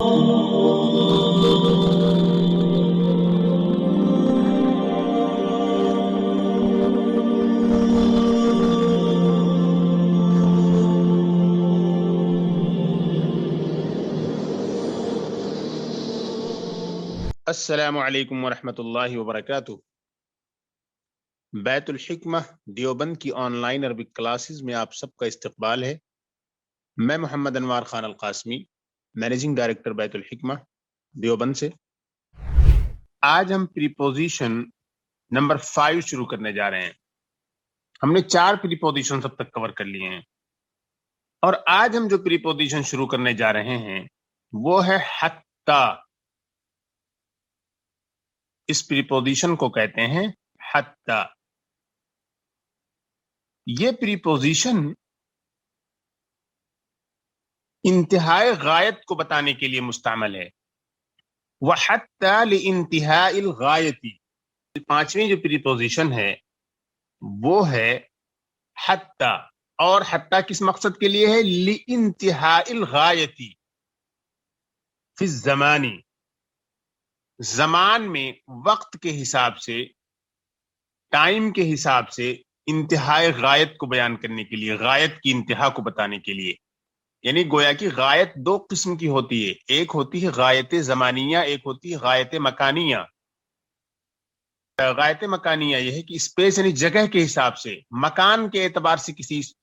السلام علیکم ورحمۃ اللہ وبرکاتہ۔ بیت الحکمہ دیوبند کی آن لائن عربک کلاسز میں آپ سب کا استقبال ہے۔ میں محمد انوار خان القاسمی، مینیجنگ ڈائریکٹر بیت الحکمہ دیوبند سے۔ آج ہم پریپوزیشن نمبر 5 شروع کرنے جا رہے ہیں۔ ہم نے 4 پریپوزیشن اب تک کور کر لیے ہیں، اور آج ہم جو پریپوزیشن شروع کرنے جا رہے ہیں وہ ہے حتی۔ اس پریپوزیشن کو کہتے ہیں حتی۔ یہ پریپوزیشن انتہائی غایت کو بتانے کے لیے مستعمل ہے۔ وحتی لانتہاء الغایتی، 5ویں جو پریپوزیشن ہے وہ ہے حتی، اور حتی کس مقصد کے لیے ہے؟ لانتہاء الغایتی فی الزمانی، زمان میں وقت کے حساب سے، ٹائم کے حساب سے انتہائی غایت کو بیان کرنے کے لیے، غایت کی انتہا کو بتانے کے لیے۔ یعنی گویا کی غایت 2 قسم کی ہوتی ہے، ایک ہوتی ہے غایت زمانیہ، ایک ہوتی ہے غایت مکانیہ۔ غایت مکانیہ یہ ہے کہ اسپیس یعنی جگہ کے حساب سے، مکان کے اعتبار سے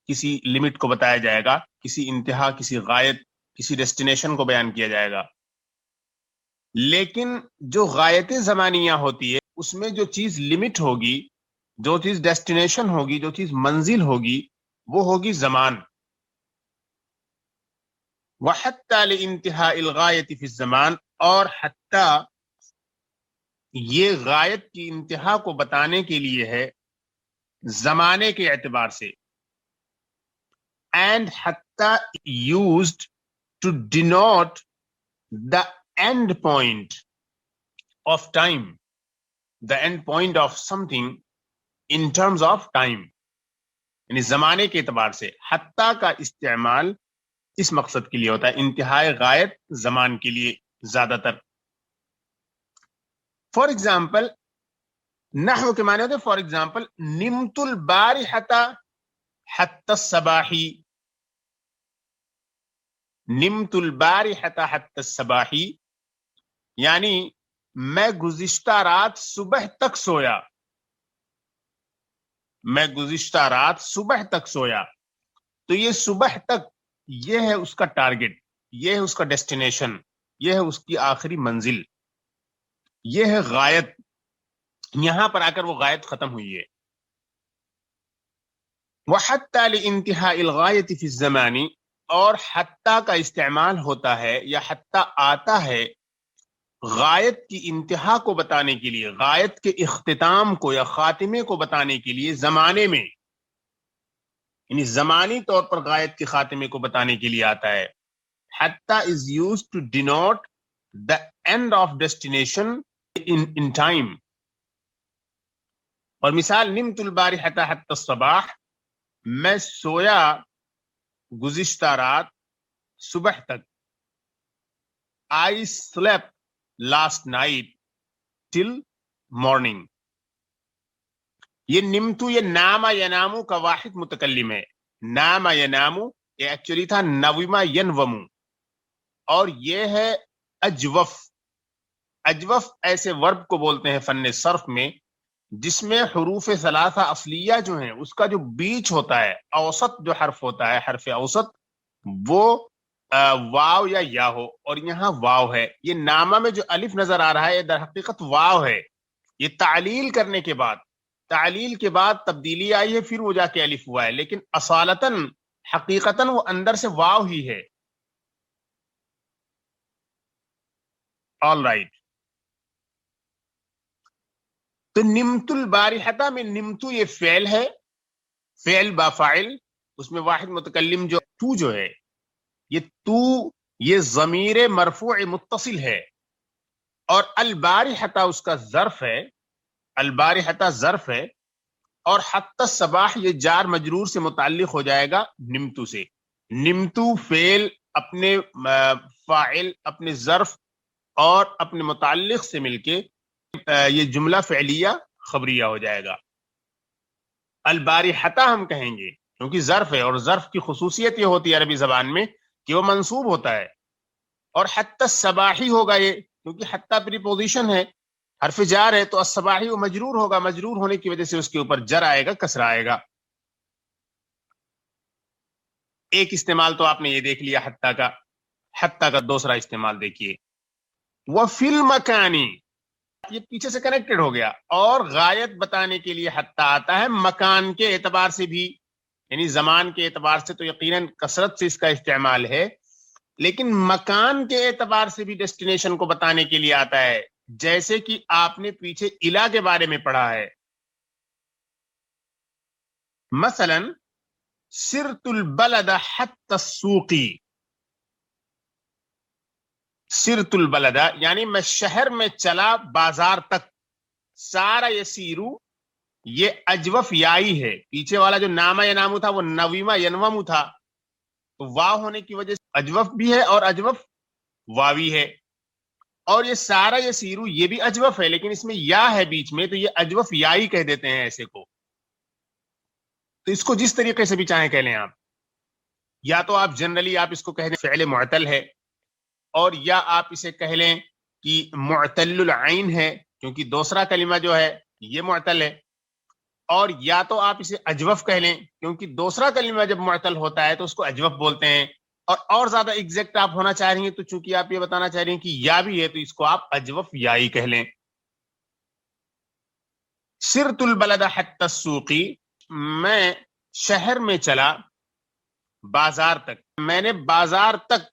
کسی لمٹ کو بتایا جائے گا، کسی انتہا، کسی غایت، کسی ڈیسٹینیشن کو بیان کیا جائے گا۔ لیکن جو غایت زمانیہ ہوتی ہے اس میں جو چیز لمٹ ہوگی، جو چیز ڈیسٹینیشن ہوگی، جو چیز منزل ہوگی، وہ ہوگی زمان۔ وحتی لانتہاء الغایت فی الزمان، اور حتی یہ غایت کی انتہا کو بتانے کے لیے ہے زمانے کے اعتبار سے۔ اینڈ حتی used to denote the end point of time, the end point of something in terms of time، یعنی زمانے کے اعتبار سے حتی کا استعمال اس مقصد کے لیے ہوتا ہے، انتہائی غایت زمان کے لیے زیادہ تر۔ فار ایگزامپل، نحو کے معنی ہوتے ہیں فار ایگزامپل نمت البارحۃ حتی الصباح، نمت البارحۃ حتی الصباح، یعنی میں گزشتہ رات صبح تک سویا، میں گزشتہ رات صبح تک سویا۔ تو یہ صبح تک، یہ ہے اس کا ٹارگٹ، یہ ہے اس کا ڈیسٹینیشن، یہ ہے اس کی آخری منزل، یہ ہے غایت۔ یہاں پر آ کر وہ غایت ختم ہوئی ہے۔ وحتی لانتہاء الغایت فی الزمان، اور حتی کا استعمال ہوتا ہے یا حتی آتا ہے غایت کی انتہا کو بتانے کے لیے، غایت کے اختتام کو یا خاتمے کو بتانے کے لیے زمانے میں، یعنی زمانی طور پر غایت کے خاتمے کو بتانے کے لیے آتا ہے۔ حتی is used to denote the end of destination in time۔ اور مثال نمت البارحۃ حتی الصباح، میں سویا گزشتہ رات صبح تک۔ I slept last night till morning۔ یہ نمتو، یہ نامہ ینامو کا واحد متکلم ہے۔ نامہ ینامو یہ ایکچولی تھا نویما ینومو، اور یہ ہے اجوف۔ اجوف ایسے ورب کو بولتے ہیں فن صرف میں جس میں حروف ثلاثہ اصلیہ جو ہیں اس کا جو بیچ ہوتا ہے، اوسط جو حرف ہوتا ہے، حرف اوسط، وہ واو یا یا ہو، اور یہاں واو ہے۔ یہ نامہ میں جو الف نظر آ رہا ہے یہ در حقیقت واو ہے۔ یہ تعلیل کرنے کے بعد، تعلیل کے بعد تبدیلی آئی ہے، پھر وہ جا کے الف ہوا ہے، لیکن اصالتاً حقیقتاً وہ اندر سے واو ہی ہے۔ All right. تو نمت البارحۃ میں نمتو یہ فعل ہے، فعل با فاعل، اس میں واحد متکلم جو تو جو ہے، یہ تو یہ ضمیر مرفوع متصل ہے، اور البارحۃ اس کا ظرف ہے، البارحۃ ظرف ہے، اور حتی الصباح یہ جار مجرور سے متعلق ہو جائے گا نمتو سے۔ نمتو فعل اپنے فاعل اپنے ظرف اور اپنے متعلق سے مل کے یہ جملہ فعلیہ خبریہ ہو جائے گا. البارحتہ ہم کہیں گے کیونکہ ظرف ہے، اور ظرف کی خصوصیت یہ ہوتی ہے عربی زبان میں کہ وہ منصوب ہوتا ہے. اور حتی الصباحی ہوگا یہ کیونکہ حتی پریپوزیشن ہے، حرف جار ہے، تو الصباحی وہ مجرور ہوگا، مجرور ہونے کی وجہ سے اس کے اوپر جر آئے گا، کسر آئے گا. ایک استعمال تو آپ نے یہ دیکھ لیا حتی کا. حتی کا دوسرا استعمال دیکھیے، وَفِي الْمَكَانِ، یہ پیچھے سے کنیکٹڈ ہو گیا، اور غایت بتانے کے لیے حتی آتا ہے مکان کے اعتبار سے بھی، یعنی زمان کے اعتبار سے تو یقیناً کثرت سے اس کا استعمال ہے، لیکن مکان کے اعتبار سے بھی ڈیسٹینیشن کو بتانے کے لیے آتا ہے، جیسے کہ آپ نے پیچھے الا کے بارے میں پڑھا ہے. مثلا سرت البلد حتی السوقی، سرت البلد یعنی میں شہر میں چلا بازار تک. سارا یسیرو یہ اجوف یائی ہے، پیچھے والا جو نامہ ینامو تھا وہ نویمہ ینومو تھا، تو واو ہونے کی وجہ سے اجوف بھی ہے اور اجوف واوی ہے. اور یہ سارا یسیرو یہ بھی اجوف ہے لیکن اس میں یا ہے بیچ میں، تو یہ اجوف یائی کہہ دیتے ہیں ایسے کو. تو اس کو جس طریقے سے بھی چاہیں کہہ لیں آپ، یا تو آپ جنرلی آپ اس کو کہہ دیں فعل معتل ہے، اور یا آپ اسے کہہ لیں کہ معتل العین ہے کیونکہ دوسرا کلمہ جو ہے یہ معتل ہے، اور یا تو آپ اسے اجوف کہہ لیں کیونکہ دوسرا کلمہ جب معتل ہوتا ہے تو اس کو اجوف بولتے ہیں. اور زیادہ ایگزیکٹ آپ ہونا چاہ رہی ہیں تو چونکہ آپ یہ بتانا چاہ رہی ہیں کہ یا بھی ہے تو اس کو آپ اجوف یائی کہہ لیں. سرت البلد حتی السوقی، میں شہر میں چلا بازار تک، میں نے بازار تک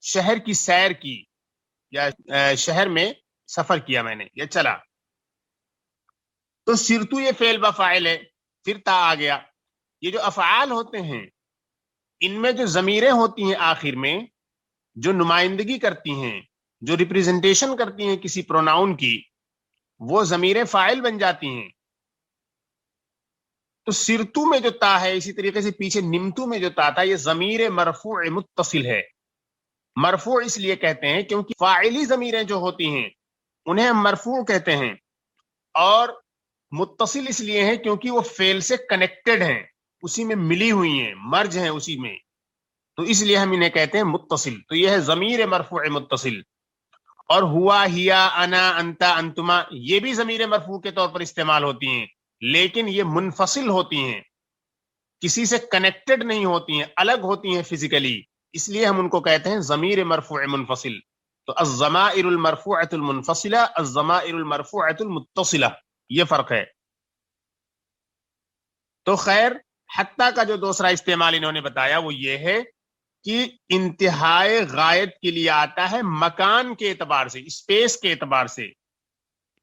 شہر کی سیر کی، یا شہر میں سفر کیا میں نے یا چلا. تو سرتو یہ فعل بفاعل ہے، پھر تا آ گیا. یہ جو افعال ہوتے ہیں ان میں جو ضمیریں ہوتی ہیں آخر میں، جو نمائندگی کرتی ہیں، جو ریپریزنٹیشن کرتی ہیں کسی پروناؤن کی، وہ ضمیریں فاعل بن جاتی ہیں. تو سرتو میں جو تا ہے، اسی طریقے سے پیچھے نمتو میں جو تا تھا، یہ ضمیر مرفوع متصل ہے. مرفوع اس لیے کہتے ہیں کیونکہ فاعلی ضمیریں جو ہوتی ہیں انہیں ہم مرفوع کہتے ہیں، اور متصل اس لیے ہیں کیونکہ وہ فعل سے کنیکٹڈ ہیں، اسی میں ملی ہوئی ہیں، مرج ہیں اسی میں، تو اس لیے ہم انہیں کہتے ہیں متصل. تو یہ ہے ضمیر مرفوع متصل. اور ہوا، ہیا، انا، انتا، انتما، یہ بھی ضمیر مرفوع کے طور پر استعمال ہوتی ہیں، لیکن یہ منفصل ہوتی ہیں، کسی سے کنیکٹڈ نہیں ہوتی ہیں، الگ ہوتی ہیں فزیکلی، اس لیے ہم ان کو کہتے ہیں ضمیر مرفوع منفصل. تو الضمائر المرفوعۃ المنفصلہ، الضمائر المرفوعۃ المتصلہ، یہ فرق ہے. تو خیر، حتی کا جو دوسرا استعمال انہوں نے بتایا وہ یہ ہے کہ انتہائی غایت کے لیے آتا ہے مکان کے اعتبار سے، اسپیس کے اعتبار سے.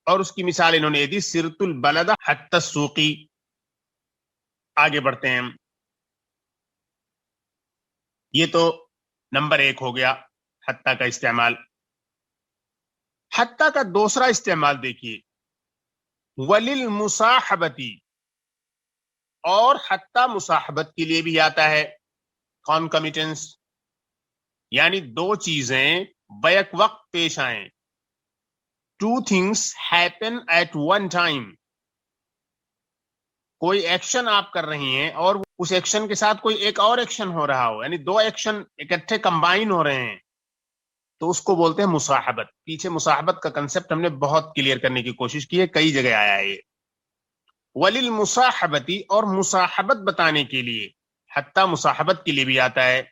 اور اس کی مثال انہوں نے دی سرت البلد حتی السوقی. آگے بڑھتے ہیں، یہ تو نمبر 1 ہو گیا حتی کا استعمال. حتی کا دوسرا استعمال دیکھیے، وللمصاحبتی، اور حتی مصاحبت کے لیے بھی آتا ہے. کانکمیٹنس یعنی دو چیزیں بیک وقت پیش آئیں. Two things happen at one time. کوئی ایکشن آپ کر رہی ہیں اور اس ایکشن کے ساتھ کوئی ایک اور ایکشن ہو رہا ہو، یعنی دو ایکشن اکٹھے کمبائن ہو رہے ہیں، تو اس کو بولتے ہیں مصاحبت. پیچھے مصاحبت کا کنسپٹ ہم نے بہت کلیئر کرنے کی کوشش کی ہے، کئی جگہ آیا ہے یہ. وللمصاحبتی، اور مصاحبت بتانے کے لیے حتی مصاحبت کے لیے بھی آتا ہے.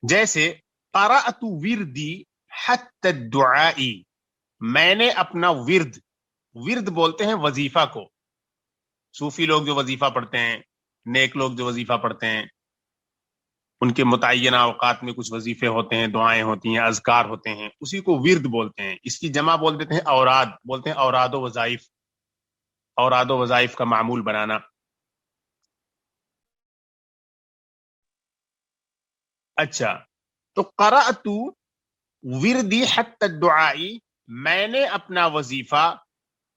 جیسے قرأت وردی حتی الدعائی، میں نے اپنا ورد، ورد بولتے ہیں وظیفہ کو. صوفی لوگ جو وظیفہ پڑھتے ہیں، نیک لوگ جو وظیفہ پڑھتے ہیں، ان کے متعینہ اوقات میں کچھ وظیفے ہوتے ہیں، دعائیں ہوتی ہیں، اذکار ہوتے ہیں، اسی کو ورد بولتے ہیں. اس کی جمع بول دیتے ہیں اوراد، بولتے ہیں اوراد و وظائف، اوراد و وظائف کا معمول بنانا. اچھا، تو قرأت وردی حتی الدعائی، میں نے اپنا وظیفہ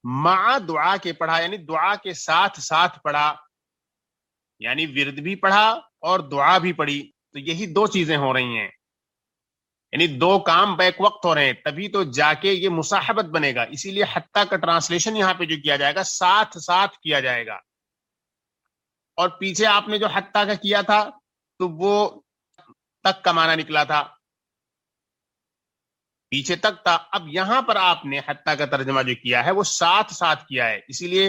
مع دعا کے پڑھا، یعنی دعا کے ساتھ ساتھ پڑھا، یعنی ورد بھی پڑھا اور دعا بھی پڑھی. تو یہی دو چیزیں ہو رہی ہیں، یعنی دو کام بیک وقت ہو رہے ہیں، تبھی تو جا کے یہ مصاحبت بنے گا. اسی لیے حتیٰ کا ٹرانسلیشن یہاں پہ جو کیا جائے گا ساتھ ساتھ کیا جائے گا. اور پیچھے آپ نے جو حتیٰ کا کیا تھا تو وہ تک کا معنی نکلا تھا، پیچھے تک تھا. اب یہاں پر آپ نے حتیٰ کا ترجمہ جو کیا ہے وہ ساتھ ساتھ کیا ہے. اسی لیے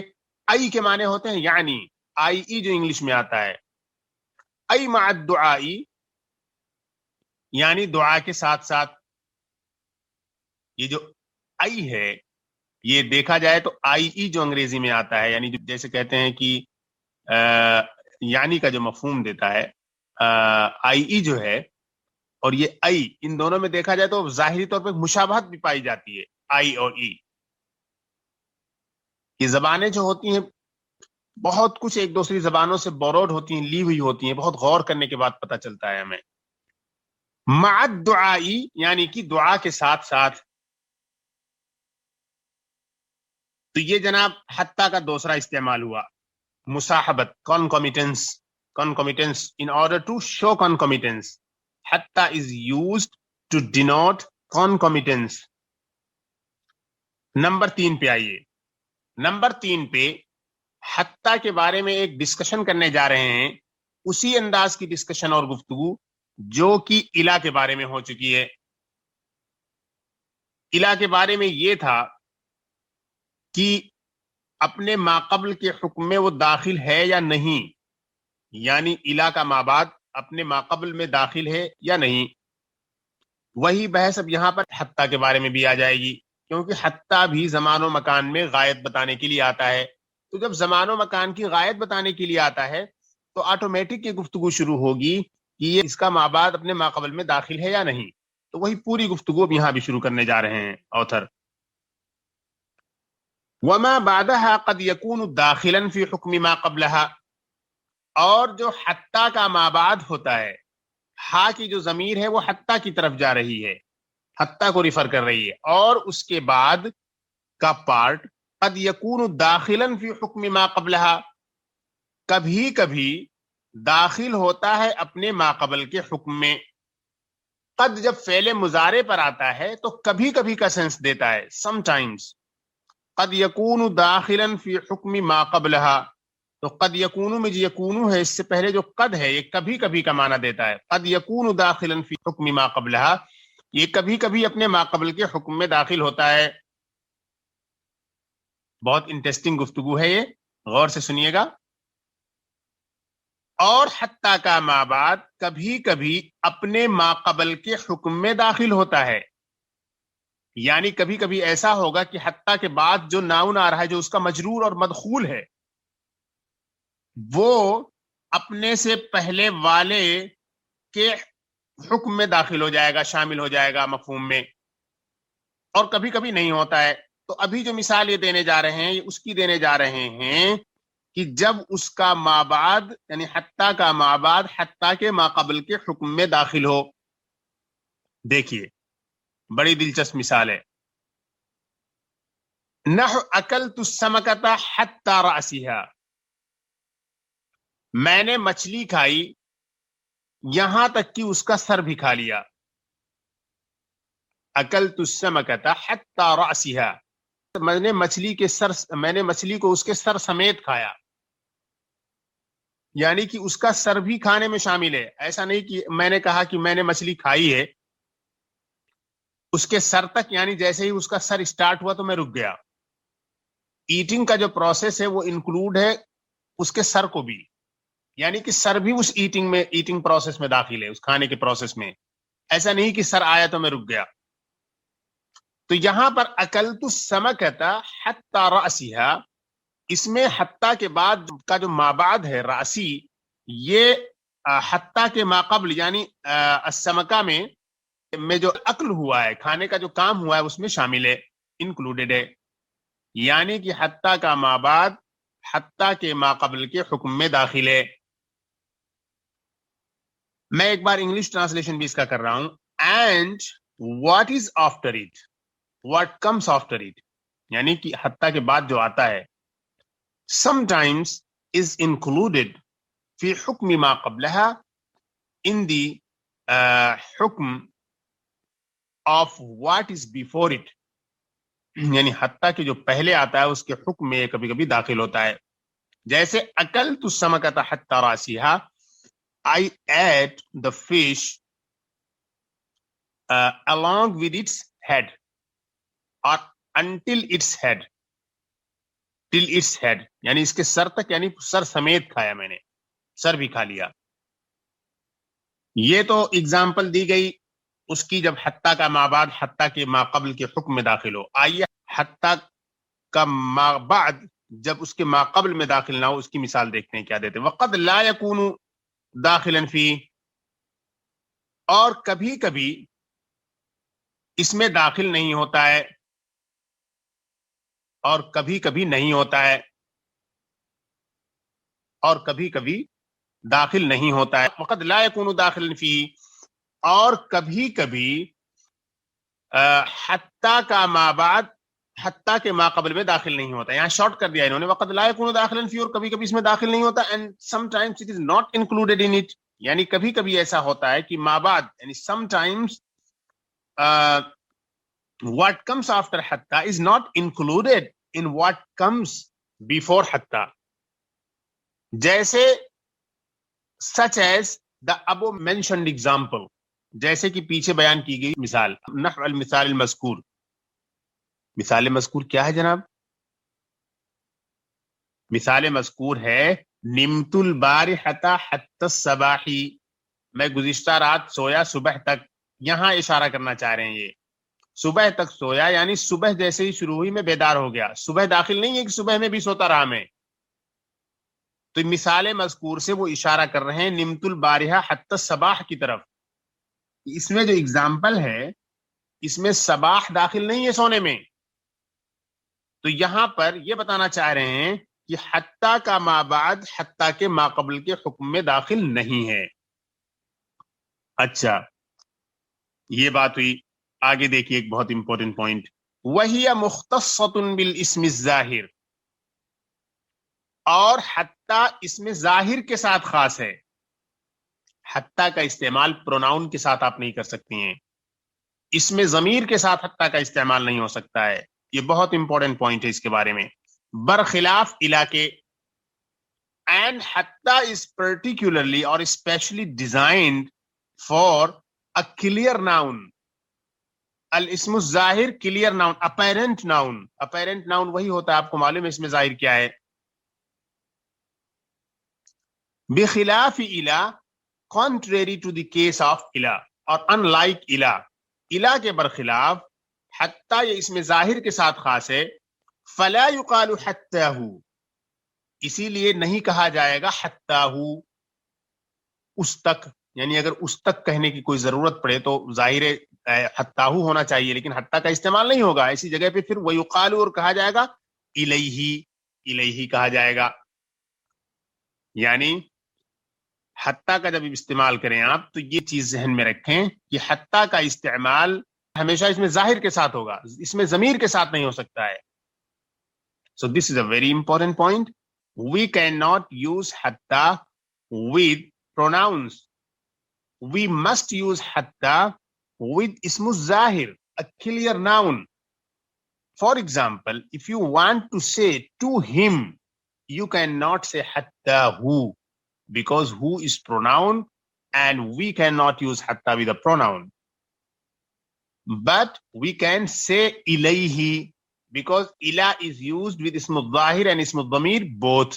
ای کے معنی ہوتے ہیں یعنی، آئی ای جو انگلش میں آتا ہے، ای مع الدعائی یعنی دعا کے ساتھ ساتھ. یہ جو ای ہے یہ دیکھا جائے تو آئی ای جو انگریزی میں آتا ہے، یعنی جیسے کہتے ہیں کہ یعنی کا جو مفہوم دیتا ہے، آئی ای جو ہے اور یہ ای، ان دونوں میں دیکھا جائے تو ظاہری طور پہ مشابہت بھی پائی جاتی ہے. آئی اور ای، یہ زبانیں جو ہوتی ہیں بہت کچھ ایک دوسری زبانوں سے بوروڈ ہوتی ہیں، لی ہوئی ہوتی ہیں، بہت غور کرنے کے بعد پتہ چلتا ہے ہمیں. مع الدعائی یعنی کہ دعا کے ساتھ ساتھ. تو یہ جناب حتیٰ کا دوسرا استعمال ہوا، مصاحبت، concomitance. In order to show concomitance, حتیٰ is used to denote concomitance. Number 3 پہ آئیے. نمبر 3 پہ حتیٰ کے بارے میں ایک ڈسکشن کرنے جا رہے ہیں، اسی انداز کی ڈسکشن اور گفتگو جو کہ الا کے بارے میں ہو چکی ہے. الا کے بارے میں یہ تھا کہ اپنے ماقبل کے حکم میں وہ داخل ہے یا نہیں، یعنی الا کا مابعد اپنے ماقبل میں داخل ہے یا نہیں. وہی بحث اب یہاں پر حتیٰ کے بارے میں بھی آ جائے گی، کیونکہ حتیٰ بھی زمان و مکان میں غائب بتانے کے لیے آتا ہے. تو جب زمان و مکان کی غائب بتانے کے لیے آتا ہے تو آٹومیٹک یہ گفتگو شروع ہوگی کہ یہ اس کا مابعد اپنے ماقبل میں داخل ہے یا نہیں. تو وہی پوری گفتگو اب یہاں بھی شروع کرنے جا رہے ہیں آتھر. وما بعدها قد يكون داخلا في حكم ما قبلها، اور جو حتیٰ کا مابعد ہوتا ہے، ہا کی جو ضمیر ہے وہ حتیٰ کی طرف جا رہی ہے، حتیٰ کو ریفر کر رہی ہے، اور اس کے بعد کا پارٹ قد يكون داخلا في حكم ما قبلها، کبھی کبھی داخل ہوتا ہے اپنے ماقبل کے حکم میں. قد جب فعل مضارع پر آتا ہے تو کبھی کبھی کا سینس دیتا ہے، سم ٹائمز. قد یکون داخلا فی حکم ما قبلها، تو قد یکون میں جو یکون ہے اس سے پہلے جو قد ہے یہ کبھی کبھی کا معنی دیتا ہے. قد یکون داخلا فی حکم ما قبلها، یہ کبھی کبھی اپنے ماقبل کے حکم میں داخل ہوتا ہے. بہت انٹرسٹنگ گفتگو ہے یہ، غور سے سنیے گا. اور حتیٰ کا مابعد کبھی کبھی اپنے ماقبل کے حکم میں داخل ہوتا ہے، یعنی کبھی کبھی ایسا ہوگا کہ حتیٰ کے بعد جو ناؤن آ رہا ہے، جو اس کا مجرور اور مدخول ہے، وہ اپنے سے پہلے والے کے حکم میں داخل ہو جائے گا، شامل ہو جائے گا مفہوم میں. اور کبھی کبھی نہیں ہوتا ہے. تو ابھی جو مثال یہ دینے جا رہے ہیں یہ اس کی دینے جا رہے ہیں کہ جب اس کا مابعد یعنی حتیٰ کا مابعد حتیٰ کے ماقبل کے حکم میں داخل ہو. دیکھیے بڑی دلچسپ مثال ہے. نحو اکلت السمکۃ حتی رأسها، میں نے مچھلی کھائی یہاں تک کہ اس کا سر بھی کھا لیا. اکلت السمکۃ حتی رأسها، میں نے مچھلی کو اس کے سر سمیت کھایا، یعنی کہ اس کا سر بھی کھانے میں شامل ہے. ایسا نہیں کہ میں نے کہا کہ میں نے مچھلی کھائی ہے اس کے سر تک، یعنی جیسے ہی اس کا سر اسٹارٹ ہوا تو میں رک گیا. ایٹنگ کا جو پروسیس ہے وہ انکلوڈ ہے اس کے سر کو بھی، یعنی کہ سر بھی اس ایٹنگ پروسیس میں داخل ہے، اس کھانے کے پروسیس میں. ایسا نہیں کہ سر آیا تو میں رک گیا. تو یہاں پر اکلت السمکۃ حتی رأسها، اس میں حتیٰ کے بعد کا جو مابعد ہے راسی، یہ حتیٰ کے ماقبل یعنی السمکہ میں جو عقل ہوا ہے، کھانے کا جو کام ہوا ہے اس میں شامل ہے، انکلوڈڈ ہے. یعنی کہ حتیٰ کا مابعد حتیٰ کے ماقبل کے حکم میں داخل ہے. میں ایک بار انگلش ٹرانسلیشن بھی اس کا کر رہا ہوں. And what is after it, what comes after it, یعنی کہ حتیٰ کے بعد جو آتا ہے sometimes is included فی حکم ما قبلها in the حکم of what is before it, یعنی حتیٰ کہ جو پہلے آتا ہے اس کے حکم میں کبھی کبھی داخل ہوتا ہے. جیسے اکلت السمکۃ حتی راسیہا, I ate the fish along with its head, or until its head, till its head, یعنی اس کے سر تک, یعنی سر سمیت کھایا میں نے, سر بھی کھا لیا. یہ تو اگزامپل دی گئی اس کی جب حتیٰ کا ما بعد حتیٰ کے ما قبل کے حکم میں داخل ہو. آئیے حتیٰ کا ما بعد جب اس کے ما قبل میں داخل نہ ہو اس کی مثال دیکھتے ہیں کیا دیتے ہیں. وقد لا یکون داخلا فی, اور کبھی کبھی اس میں داخل نہیں ہوتا ہے, اور کبھی کبھی نہیں ہوتا ہے, اور کبھی کبھی داخل نہیں ہوتا ہے. وقد لا یکون داخلا فی, اور کبھی کبھی حتیٰ کا ما بعد حتیٰ کے ما قبل میں داخل نہیں ہوتا. یہاں شارٹ کر دیا انہوں نے, وقد لا یکون داخلا فی, اور کبھی کبھی اس میں داخل نہیں ہوتا. And some times it is not included in it, یعنی کبھی کبھی ایسا ہوتا ہے کہ ما بعد, یعنی some times what comes after hatta is not included in what comes before hatta. جیسے such as the above mentioned example, جیسے کہ پیچھے بیان کی گئی مثال. نحو المثال المذکور, مثال مذکور کیا ہے جناب؟ مثال مذکور ہے نمت البارحۃ حتی الصباح, میں گزشتہ رات سویا صبح تک. یہاں اشارہ کرنا چاہ رہے ہیں یہ صبح تک سویا, یعنی صبح جیسے ہی شروع ہوئی میں بیدار ہو گیا. صبح داخل نہیں ہے کہ صبح میں بھی سوتا رہا میں. تو مثال مذکور سے وہ اشارہ کر رہے ہیں نمت البارحہ حتی الصباح کی طرف. اس میں جو اگزامپل ہے اس میں صباح داخل نہیں ہے سونے میں. تو یہاں پر یہ بتانا چاہ رہے ہیں کہ حتیٰ کا ما بعد حتیٰ کے ما قبل کے حکم میں داخل نہیں ہے. اچھا, یہ بات ہوئی. آگے دیکھیے ایک بہت امپورٹنٹ پوائنٹ, وہی مختصۃ بالاسم الظاہر, اور حتیٰ اس میں ظاہر کے ساتھ خاص ہے. حتیٰ کا استعمال پروناؤن کے ساتھ آپ نہیں کر سکتی ہیں, اس میں ضمیر کے ساتھ حتیٰ کا استعمال نہیں ہو سکتا ہے. یہ بہت امپورٹنٹ پوائنٹ ہے اس کے بارے میں. برخلاف الا کے, اینڈ حتیٰ is particularly or especially designed for a clear noun. الاسم الظاہر clear noun, apparent noun. Apparent noun وہی ہوتا ہے, آپ کو معلوم ہے اس میں ظاہر کیا ہے. بخلاف الا, contrary to the case of الا, اور unlike الا, الا کے برخلاف حتیٰ یہ اس میں ظاہر کے ساتھ خاص ہے. فلا يقال حتیہ, اسی لیے نہیں کہا جائے گا حتیہ, اس تک, یعنی اگر اس تک کہنے کی کوئی ضرورت پڑے تو ظاہر حتیہ ہونا چاہیے, لیکن حتیٰ کا استعمال نہیں ہوگا. ایسی جگہ پہ پھر ویقال, اور کہا جائے گا الیہ, الیہ کہا جائے گا. یعنی حتیٰ کا جب استعمال کریں آپ تو یہ چیز ذہن میں رکھیں کہ حتیٰ کا استعمال ہمیشہ اس میں ظاہر کے ساتھ ہوگا, اس میں ضمیر کے ساتھ نہیں ہو سکتا ہے. So this is a very important point. We cannot use حتیٰ with pronouns. We must use حتیٰ with ism الظاہر, a clear noun. For example, if you want to say to him, you cannot say حتیٰ who, because who is pronoun and we cannot use حتیٰ with a pronoun. But we can say ilayhi, because ila is used with ism al-zahir and ism al-dhamir both,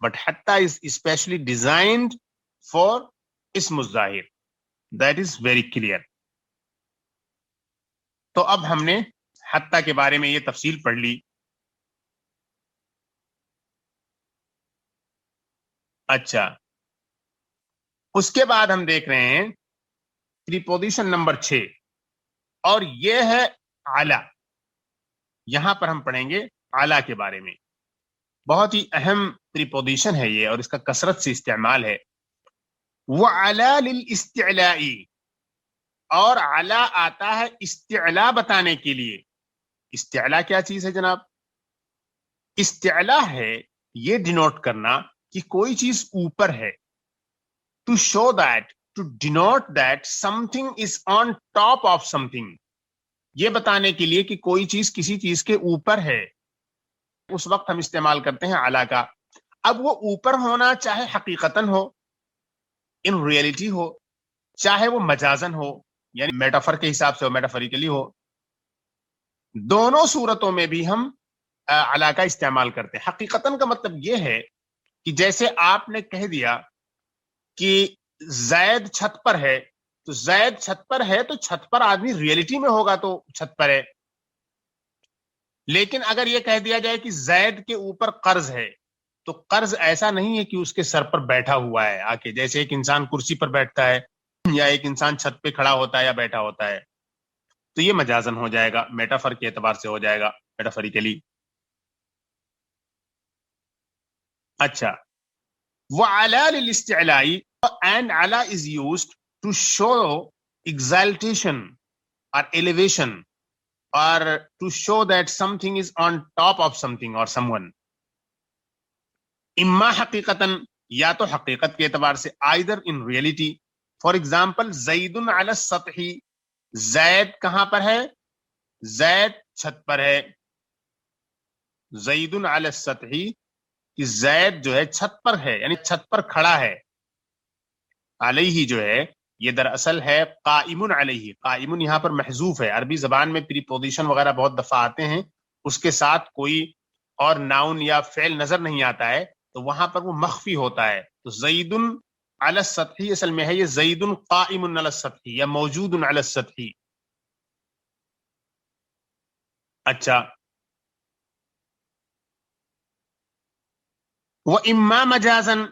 but hatta is especially designed for ism al-zahir. That is very clear. تو اب ہم نے حتیٰ کے بارے میں یہ تفصیل پڑھ لی. اچھا, اس کے بعد ہم دیکھ رہے ہیں پریپوزیشن نمبر 6, اور یہ ہے علی. یہاں پر ہم پڑھیں گے علی کے بارے میں. بہت ہی اہم پریپوزیشن ہے یہ, اور اس کا کثرت سے استعمال ہے. وَعَلَى لِلْإِسْتِعْلَاءِ, اور علی آتا ہے استعلاء بتانے کے لیے. استعلاء کیا چیز ہے جناب؟ استعلاء ہے یہ ڈینوٹ کرنا کہ کوئی چیز اوپر ہے. To show that to denote that something is on top of something. یہ بتانے کے لیے کہ کوئی چیز کسی چیز کے اوپر ہے، اس وقت ہم استعمال کرتے ہیں علی کا. اب وہ اوپر ہونا چاہے حقیقتاً ہو، ان ریئلٹی ہو، چاہے وہ مجازن ہو یعنی میٹافر کے حساب سے ہو، میٹافریکلی ہو، دونوں صورتوں میں بھی ہم علی کا استعمال کرتے ہیں. حقیقتاً کا مطلب یہ ہے کہ جیسے آپ نے کہہ دیا کہ زید چھت پر ہے، تو زید چھت پر ہے تو چھت پر آدمی ریئلٹی میں ہوگا تو چھت پر ہے. لیکن اگر یہ کہہ دیا جائے کہ زید کے اوپر قرض ہے، تو قرض ایسا نہیں ہے کہ اس کے سر پر بیٹھا ہوا ہے آ کے، جیسے ایک انسان کرسی پر بیٹھتا ہے یا ایک انسان چھت پہ کھڑا ہوتا ہے یا بیٹھا ہوتا ہے، تو یہ مجازن ہو جائے گا، میٹافر کے اعتبار سے ہو جائے گا، میٹافریکلی. اچھا، وَعَلَى لِلْإِسْتِعْلَاءِ and عَلَى is used to show exaltation or elevation or to show that something is on top of something or someone. اما حقیقتاً یا تو حقیقت کے اعتبار سے، either in reality. For example, زید علی السطح، زید کہاں پر ہے؟ زید چھت پر ہے. زید علی السطح کہ زید جو ہے چھت پر ہے، یعنی چھت پر کھڑا ہے. علیہ جو ہے یہ دراصل ہے قائم علیہ. قائم یہاں پر محذوف ہے. عربی زبان میں پریپوزیشن وغیرہ بہت دفعہ آتے ہیں، اس کے ساتھ کوئی اور ناؤن یا فعل نظر نہیں آتا ہے تو وہاں پر وہ مخفی ہوتا ہے. تو زید علی السطح اصل میں ہے یہ زید قائم علی السطح یا موجود علی السطح. اچھا، وَإِمَّا مَجَازًا،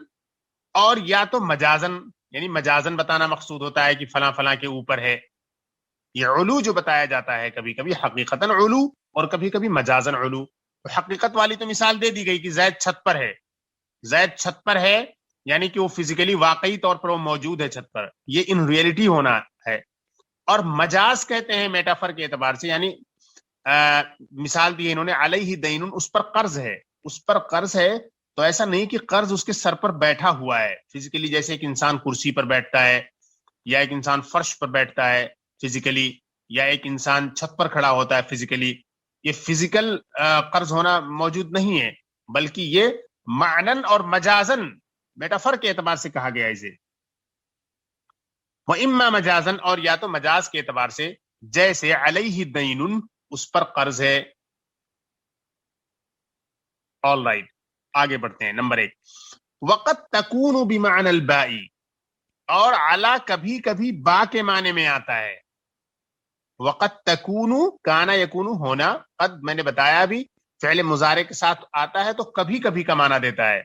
اور یا تو مجازن، یعنی مجازن بتانا مقصود ہوتا ہے کہ فلاں فلاں کے اوپر ہے. یہ علو جو بتایا جاتا ہے کبھی کبھی حقیقتاً علو اور کبھی کبھی مجازن علو. تو حقیقت والی تو مثال دے دی گئی کہ زید چھت پر ہے. زید چھت پر ہے یعنی کہ وہ فزیکلی واقعی طور پر وہ موجود ہے چھت پر، یہ ان ریئلٹی ہونا ہے. اور مجاز کہتے ہیں میٹافر کے اعتبار سے، یعنی مثال دی انہوں نے علیہ دین، اس پر قرض ہے. اس پر قرض ہے تو ایسا نہیں کہ قرض اس کے سر پر بیٹھا ہوا ہے فزیکلی، جیسے ایک انسان کرسی پر بیٹھتا ہے یا ایک انسان فرش پر بیٹھتا ہے فزیکلی، یا ایک انسان چھت پر کھڑا ہوتا ہے فزیکلی. یہ فزیکل قرض ہونا موجود نہیں ہے، بلکہ یہ معنن اور مجازن میٹافر کے اعتبار سے کہا گیا اسے. وَإِمَّا مَجَازًا، اور یا تو مجاز کے اعتبار سے، جیسے علیہ دین، اس پر قرض ہے. آل رائٹ، آگے بڑھتے ہیں. نمبر 1، وقت تکون بمعنى الباء، اور علا کبھی کبھی با کے معنی میں آتا ہے. وقت تکون، کانا یکون ہونا، قد میں نے بتایا بھی فعل مضارع کے ساتھ آتا ہے تو کبھی کبھی کا معنی دیتا ہے.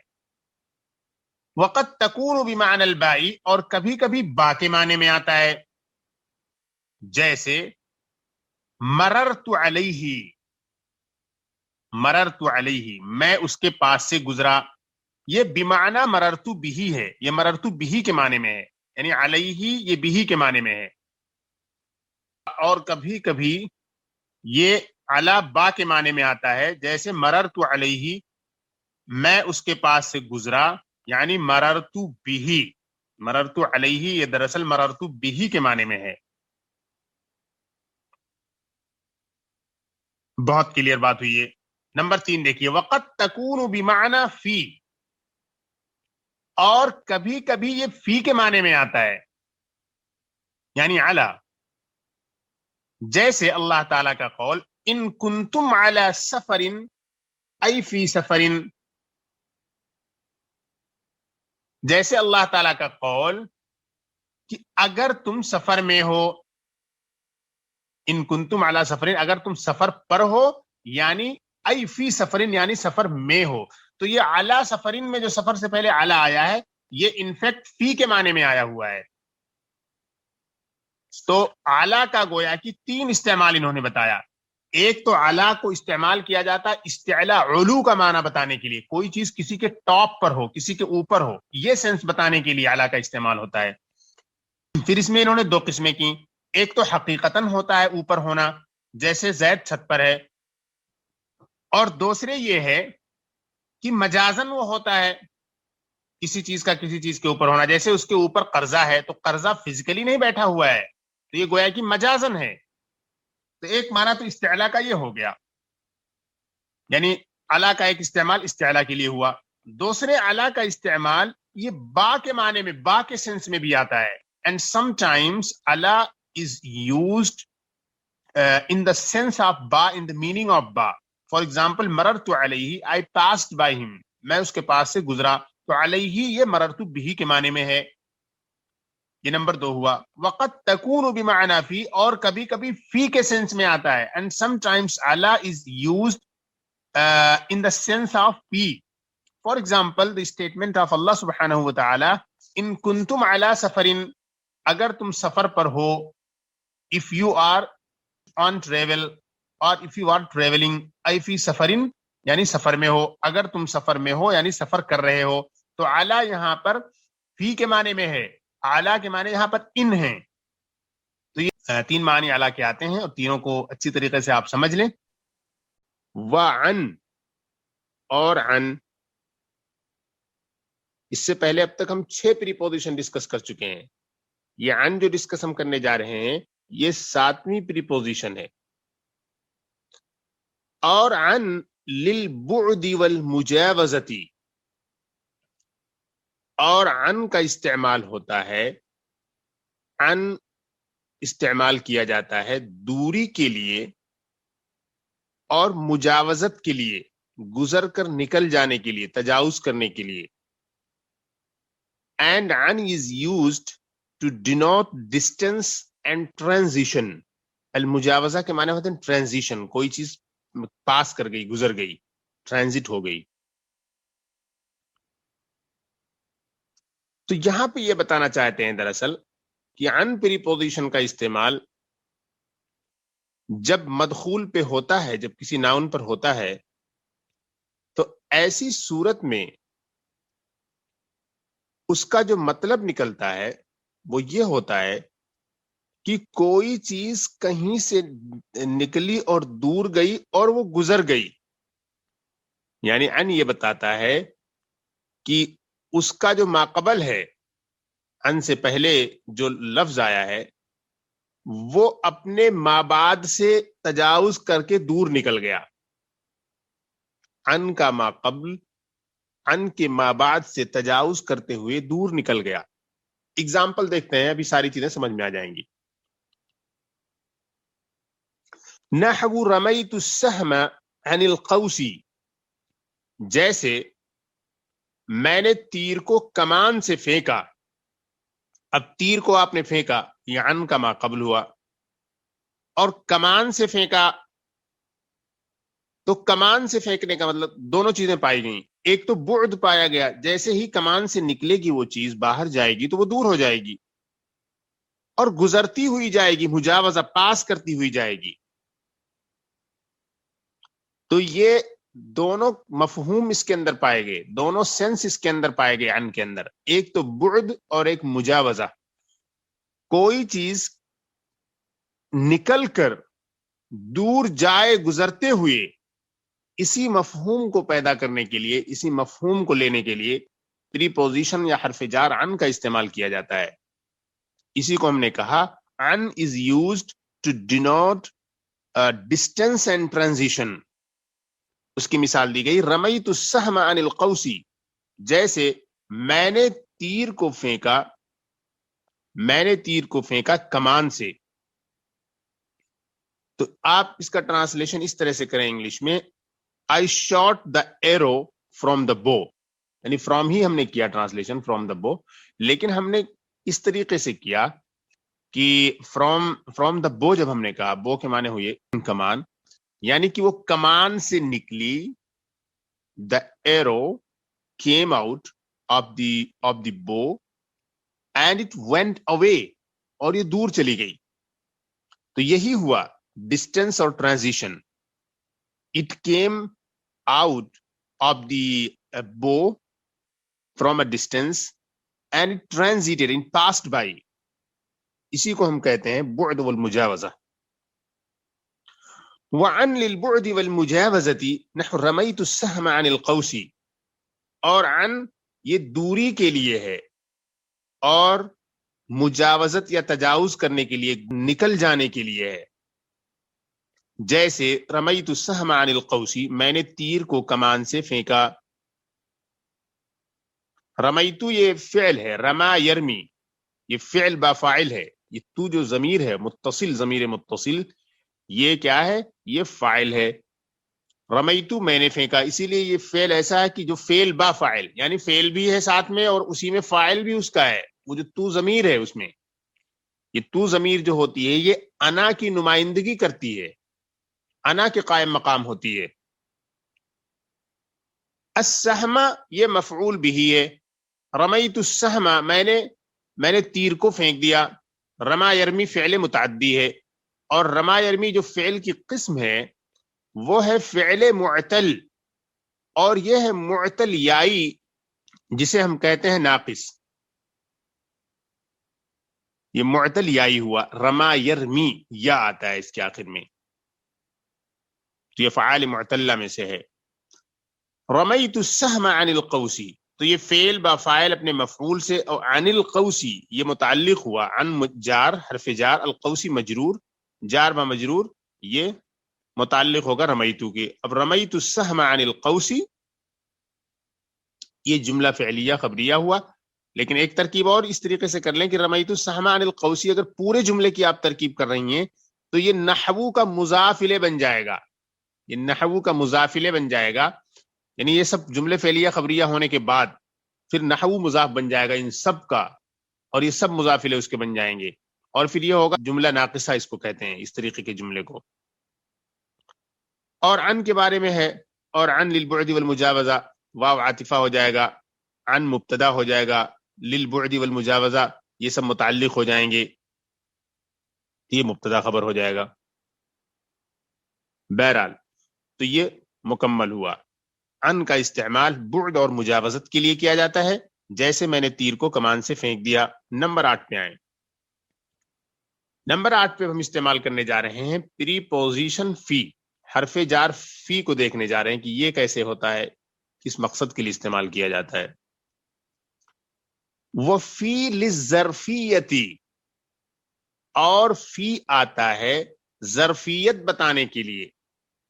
وقت تکون بمعنى الباء، اور کبھی کبھی با کے معنی میں آتا ہے. جیسے مررت علیہ، مررت علیہ، میں اس کے پاس سے گزرا. یہ بمعنی مررت بھی ہے، یہ مررت بھی کے معنی میں ہے، یعنی علیہ یہ بھی کے معنی میں ہے. اور کبھی کبھی یہ علی با کے معنی میں آتا ہے، جیسے مررت علیہ، میں اس کے پاس سے گزرا، یعنی مررت بھی. مررت علیہ یہ دراصل مررت بھی کے معنی میں ہے. بہت کلیئر بات ہوئی ہے. نمبر 3 دیکھیے، وقت تکون بمعنی فی، اور کبھی کبھی یہ فی کے معنی میں آتا ہے، یعنی علی. جیسے اللہ تعالیٰ کا قول ان کنتم علی سفر ای فی سفر، جیسے اللہ تعالیٰ کا قول کہ اگر تم سفر میں ہو، ان کنتم علی سفر، اگر تم سفر پر ہو، یعنی ای فی سفرین یعنی سفر میں ہو. تو یہ علی سفرین میں جو سفر سے پہلے علی آیا ہے یہ انفیکٹ فی کے معنی میں آیا ہوا ہے. تو علی کا گویا کہ 3 استعمال انہوں نے بتایا. ایک تو علی کو استعمال کیا جاتا ہے استعلاء علو کا معنی بتانے کے لیے، کوئی چیز کسی کے ٹاپ پر ہو، کسی کے اوپر ہو، یہ سینس بتانے کے لیے علی کا استعمال ہوتا ہے. پھر اس میں انہوں نے 2 قسمیں کی. ایک تو حقیقتاً ہوتا ہے اوپر ہونا، جیسے زید چھت پر ہے، اور دوسرے یہ ہے کہ مجازن وہ ہوتا ہے کسی چیز کا کسی چیز کے اوپر ہونا، جیسے اس کے اوپر قرضہ ہے تو قرضہ فزیکلی نہیں بیٹھا ہوا ہے، تو یہ گویا کہ مجازن ہے. تو ایک معنی تو استعلا کا یہ ہو گیا، یعنی علا کا ایک استعمال استعلا کے لیے ہوا. دوسرے علا کا استعمال یہ با کے معنی میں، با کے سینس میں بھی آتا ہے. اینڈ سم ٹائمز علا is used in the sense of ba, in the meaning of ba. For example, marartu alayhi, I passed by him. میں اس کے پاس سے گزرا. تو علیہ یہ مررتو بھی کے معنی میں ہے. یہ نمبر 2 ہوا. وقد تکون بمعنی فی، اور کبھی کبھی فی کے سینس میں آتا ہے. and sometimes ala is used in the sense of fee. For example, the statement of Allah subhanahu wa ta'ala, in kuntum ala safarin, اگر تم سفر پر ہو. if you are on travel or if you are traveling, ay fi safarin یعنی سفر میں ہو، اگر تم سفر میں ہو یعنی سفر کر رہے ہو. تو اعلیٰ یہاں پر فی کے معنی میں ہے، اعلیٰ کے معنی یہاں پر ان ہیں. تو یہ 3 معنی اعلیٰ کے آتے ہیں، اور تینوں کو اچھی طریقے سے آپ سمجھ لیں. وعن اور عن، اس سے پہلے اب تک ہم 6 پریپوزیشن ڈسکس کر چکے ہیں. یہ عن جو ڈسکس ہم کرنے جا رہے ہیں یہ 7ویں پریپوزیشن ہے. اور عن للبعد والمجاوزتی، اور عن کا استعمال ہوتا ہے، عن استعمال کیا جاتا ہے دوری کے لیے اور مجاوزت کے لیے، گزر کر نکل جانے کے لیے، تجاوز کرنے کے لیے. and عن is used to denote distance and transition. المجاوزہ کے معنی ہوتے ہیں ٹرانزیشن، کوئی چیز پاس کر گئی، گزر گئی، ٹرانزٹ ہو گئی. تو یہاں پہ یہ بتانا چاہتے ہیں دراصل کہ عن پریپوزیشن کا استعمال جب مدخول پہ ہوتا ہے، جب کسی ناؤن پر ہوتا ہے، تو ایسی صورت میں اس کا جو مطلب نکلتا ہے وہ یہ ہوتا ہے کہ کوئی چیز کہیں سے نکلی اور دور گئی اور وہ گزر گئی. یعنی عن یہ بتاتا ہے کہ اس کا جو ماقبل ہے، عن سے پہلے جو لفظ آیا ہے، وہ اپنے مابعد سے تجاوز کر کے دور نکل گیا. عن کا ماقبل عن کے مابعد سے تجاوز کرتے ہوئے دور نکل گیا. اگزامپل دیکھتے ہیں، ابھی ساری چیزیں سمجھ میں آ جائیں گی. نحو رمیت السہم عن القوس، جیسے میں نے تیر کو کمان سے پھینکا. اب تیر کو آپ نے پھینکا، یہ عن کا ما قبل ہوا، اور کمان سے پھینکا، تو کمان سے پھینکنے کا مطلب دونوں چیزیں پائی گئیں. ایک تو بعد پایا گیا، جیسے ہی کمان سے نکلے گی وہ چیز باہر جائے گی تو وہ دور ہو جائے گی، اور گزرتی ہوئی جائے گی، مجاوزہ پاس کرتی ہوئی جائے گی. تو یہ دونوں مفہوم اس کے اندر پائے گئے، دونوں سینس اس کے اندر پائے گئے عن کے اندر، ایک تو بعد اور ایک مجاوزہ. کوئی چیز نکل کر دور جائے گزرتے ہوئے، اسی مفہوم کو پیدا کرنے کے لیے، اسی مفہوم کو لینے کے لیے پریپوزیشن یا حرف جار عن کا استعمال کیا جاتا ہے. اسی کو ہم نے کہا عن is used to denote distance and transition. اس کی مثال دی گئی رمیت السہم عن القوس، جیسے میں نے تیر کو پھینکا، میں نے تیر کو پھینکا کمان سے. تو آپ اس کا ٹرانسلیشن اس طرح سے کریں انگلش میں، I shot the arrow from the bow. یعنی فرام ہی ہم نے کیا ٹرانسلیشن، فرام دا بو، لیکن ہم نے اس طریقے سے کیا کہ فرام دا بو جب ہم نے کہا، بو کے معنی ہوئے کمان، یعنی کہ وہ کمان سے نکلی. The arrow came out of the bow and it went away، اور یہ دور چلی گئی. تو یہی ہوا ڈسٹینس اور transition. It came out of the bow from a distance and it transited, it passed by. اسی کو ہم کہتے ہیں بعد والمجاوزہ. وعن للبعد والمجاوزة نحو رمیت السہم عن القوس، اور عن یہ دوری کے لیے ہے اور مجاوزت یا تجاوز کرنے کے لیے، نکل جانے کے لیے ہے. جیسے رمیت السہم عن القوسی، میں نے تیر کو کمان سے پھینکا. رمیتو یہ فعل ہے، رما یرمی یہ فعل با فاعل ہے. یہ تو جو ضمیر ہے متصل، ضمیر متصل، یہ کیا ہے؟ یہ فاعل ہے. رمیتو میں نے پھینکا، اسی لیے یہ فعل ایسا ہے کہ جو فعل با فاعل، یعنی فعل بھی ہے ساتھ میں اور اسی میں فاعل بھی اس کا ہے. وہ جو تو ضمیر ہے اس میں، یہ تو ضمیر جو ہوتی ہے یہ انا کی نمائندگی کرتی ہے، انا کے قائم مقام ہوتی ہے. السہم یہ مفعول بھی ہے. رمیت السہم میں نے تیر کو پھینک دیا. رما یرمی فعل متعدی ہے، اور رما یرمی جو فعل کی قسم ہے وہ ہے فعل معتل، اور یہ ہے معتل یائی جسے ہم کہتے ہیں ناقص. یہ معتل یائی ہوا، رما یرمی یا آتا ہے اس کے آخر میں، تو یہ فعال معتلہ میں سے ہے. رمیت السہم عن القوسی، تو یہ فعل با فاعل اپنے مفعول سے، اور عن القوسی یہ متعلق ہوا، عن جار حرف جار، القوسی مجرور، جار با مجرور یہ متعلق ہوگا رمیتو کے. اب رمیت السہم عن القوسی یہ جملہ فعلیہ خبریہ ہوا. لیکن ایک ترکیب اور اس طریقے سے کر لیں کہ رمیت السہم عن القوسی اگر پورے جملے کی آپ ترکیب کر رہی ہیں تو یہ نحوو کا مضاف الیہ بن جائے گا. یہ نحوو کا مضاف الیہ بن جائے گا، یعنی یہ سب جملے فعلیہ خبریہ ہونے کے بعد پھر نحوو مضاف بن جائے گا ان سب کا، اور یہ سب مضاف الیہ اس کے بن جائیں گے، اور پھر یہ ہوگا جملہ ناقصہ اس کو کہتے ہیں، اس طریقے کے جملے کو. اور عن کے بارے میں ہے، اور عن للبعد والمجاوزہ، واو عاطفہ ہو جائے گا، عن مبتدا ہو جائے گا، للبعد والمجاوزہ یہ سب متعلق ہو جائیں گے، یہ مبتدا خبر ہو جائے گا. بہرحال تو یہ مکمل ہوا. عن کا استعمال بعد اور مجاوزت کے لیے کیا جاتا ہے، جیسے میں نے تیر کو کمان سے پھینک دیا. نمبر 8 پہ آئیں. نمبر 8 پہ ہم استعمال کرنے جا رہے ہیں پری پوزیشن فی. حرف جار فی کو دیکھنے جا رہے ہیں کہ یہ کیسے ہوتا ہے، کس مقصد کے لیے استعمال کیا جاتا ہے. وفی للظرفیتی، اور فی آتا ہے ظرفیت بتانے کے لیے.